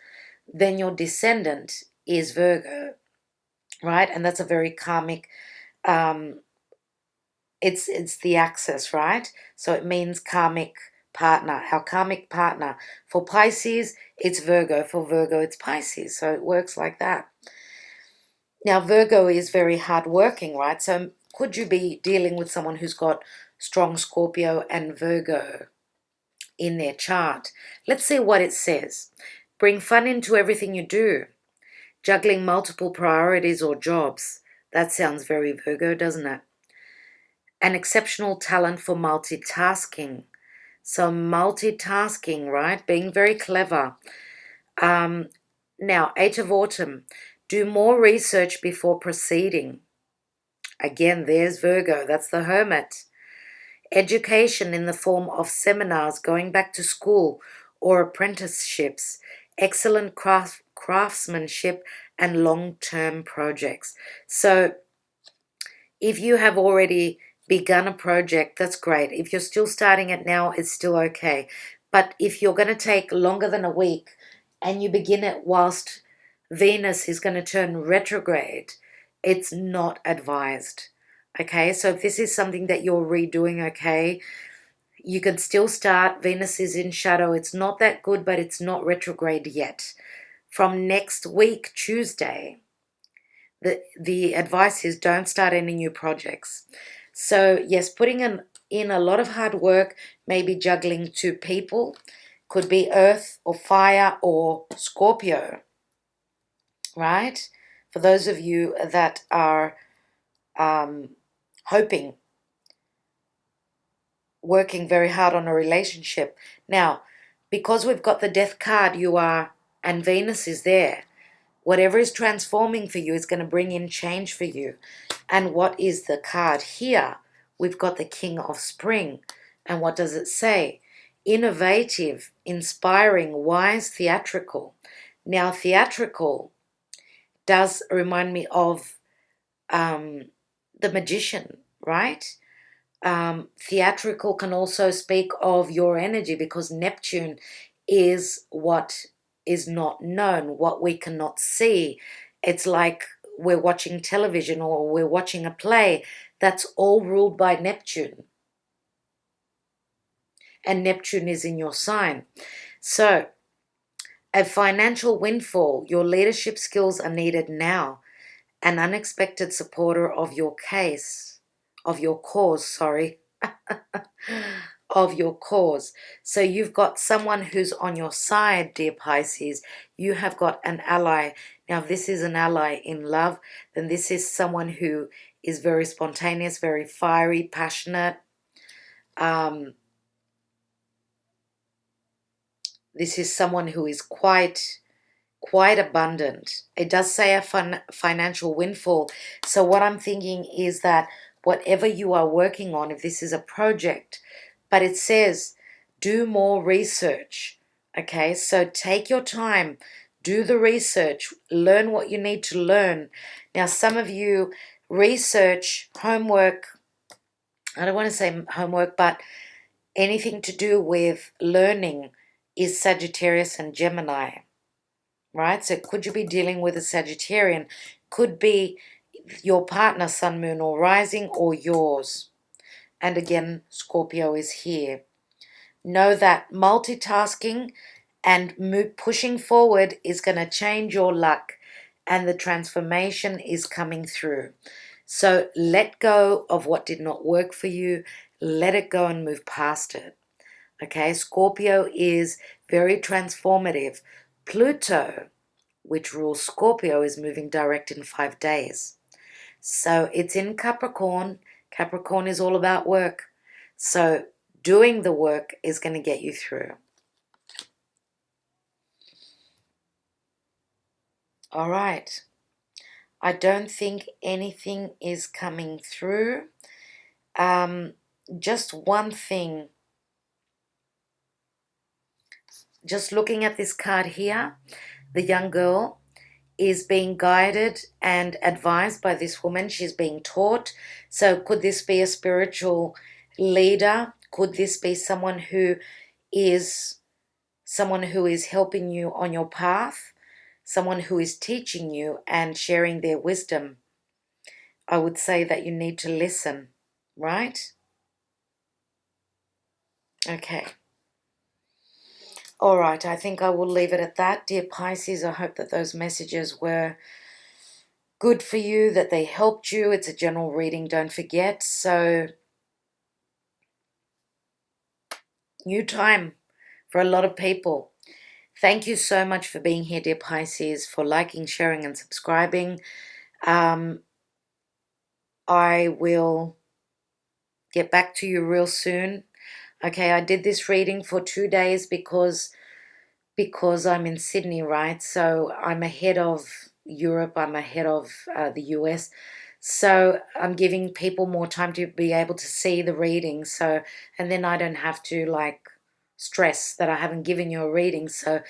then your descendant is Virgo, right? And that's a very karmic, it's the axis, right? So it means karmic partner, our karmic partner. For Pisces, it's Virgo. For Virgo, it's Pisces. So it works like that. Now, Virgo is very hardworking, right? So could you be dealing with someone who's got strong Scorpio and Virgo in their chart? Let's see what it says. Bring fun into everything you do. Juggling multiple priorities or jobs. That sounds very Virgo, doesn't it? An exceptional talent for multitasking. So multitasking, right? Being very clever. Now, Eight of Autumn. Do more research before proceeding. Again, there's Virgo. That's the Hermit. Education in the form of seminars, going back to school, or apprenticeships. Excellent craftsmanship and long-term projects. So if you have already begun a project, that's great. If you're still starting it now, it's still okay. But if you're going to take longer than a week and you begin it whilst Venus is going to turn retrograde, it's not advised. Okay, so if this is something that you're redoing, okay, you can still start. Venus is in shadow. It's not that good, but it's not retrograde yet. From next week, Tuesday, the advice is don't start any new projects. So yes, putting in a lot of hard work, maybe juggling two people, could be earth or fire or Scorpio, right? For those of you that are hoping, working very hard on a relationship. Now, because we've got the death card, and Venus is there. Whatever is transforming for you is going to bring in change for you. And what is the card here? We've got the King of Spring. And what does it say? Innovative, inspiring, wise, theatrical. Now, theatrical does remind me of the magician, right? Theatrical can also speak of your energy, because Neptune is what is not known, what we cannot see. It's like we're watching television or we're watching a play. That's all ruled by Neptune. And Neptune is in your sign. So, a financial windfall. Your leadership skills are needed now. An unexpected supporter of your cause, of your cause. So you've got someone who's on your side, dear Pisces. You have got an ally. Now, if this is an ally in love, then this is someone who is very spontaneous, very fiery, passionate. This is someone who is quite abundant. It does say a financial windfall. So what I'm thinking is that whatever you are working on, if this is a project, but it says do more research. Okay, so take your time, do the research, learn what you need to learn. Now, some of you research, homework, I don't want to say homework, but anything to do with learning is Sagittarius and Gemini. Right? So could you be dealing with a Sagittarian? Could be your partner, sun, moon, or rising, or yours. And again, Scorpio is here. Know that multitasking and pushing forward is going to change your luck, and the transformation is coming through. So let go of what did not work for you. Let it go and move past it. Okay, Scorpio is very transformative. Pluto, which rules Scorpio, is moving direct in 5 days. So it's in Capricorn. Capricorn is all about work. So doing the work is going to get you through. All right. I don't think anything is coming through. Just one thing. Just looking at this card here, the young girl is being guided and advised by this woman. She's being taught. So could this be a spiritual leader? Could this be someone who is helping you on your path? Someone who is teaching you and sharing their wisdom? I would say that you need to listen, right? Okay. All right, I think I will leave it at that. Dear Pisces, I hope that those messages were good for you, that they helped you. It's a general reading, don't forget. So, new time for a lot of people. Thank you so much for being here, dear Pisces, for liking, sharing, and subscribing. I will get back to you real soon. Okay, I did this reading for 2 days because I'm in Sydney, right? So I'm ahead of Europe, I'm ahead of the US. So I'm giving people more time to be able to see the reading. So, and then I don't have to like stress that I haven't given you a reading. So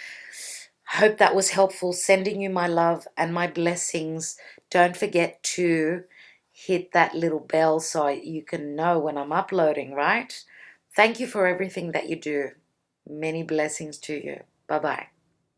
hope that was helpful. Sending you my love and my blessings. Don't forget to hit that little bell so you can know when I'm uploading, right? Thank you for everything that you do. Many blessings to you. Bye-bye.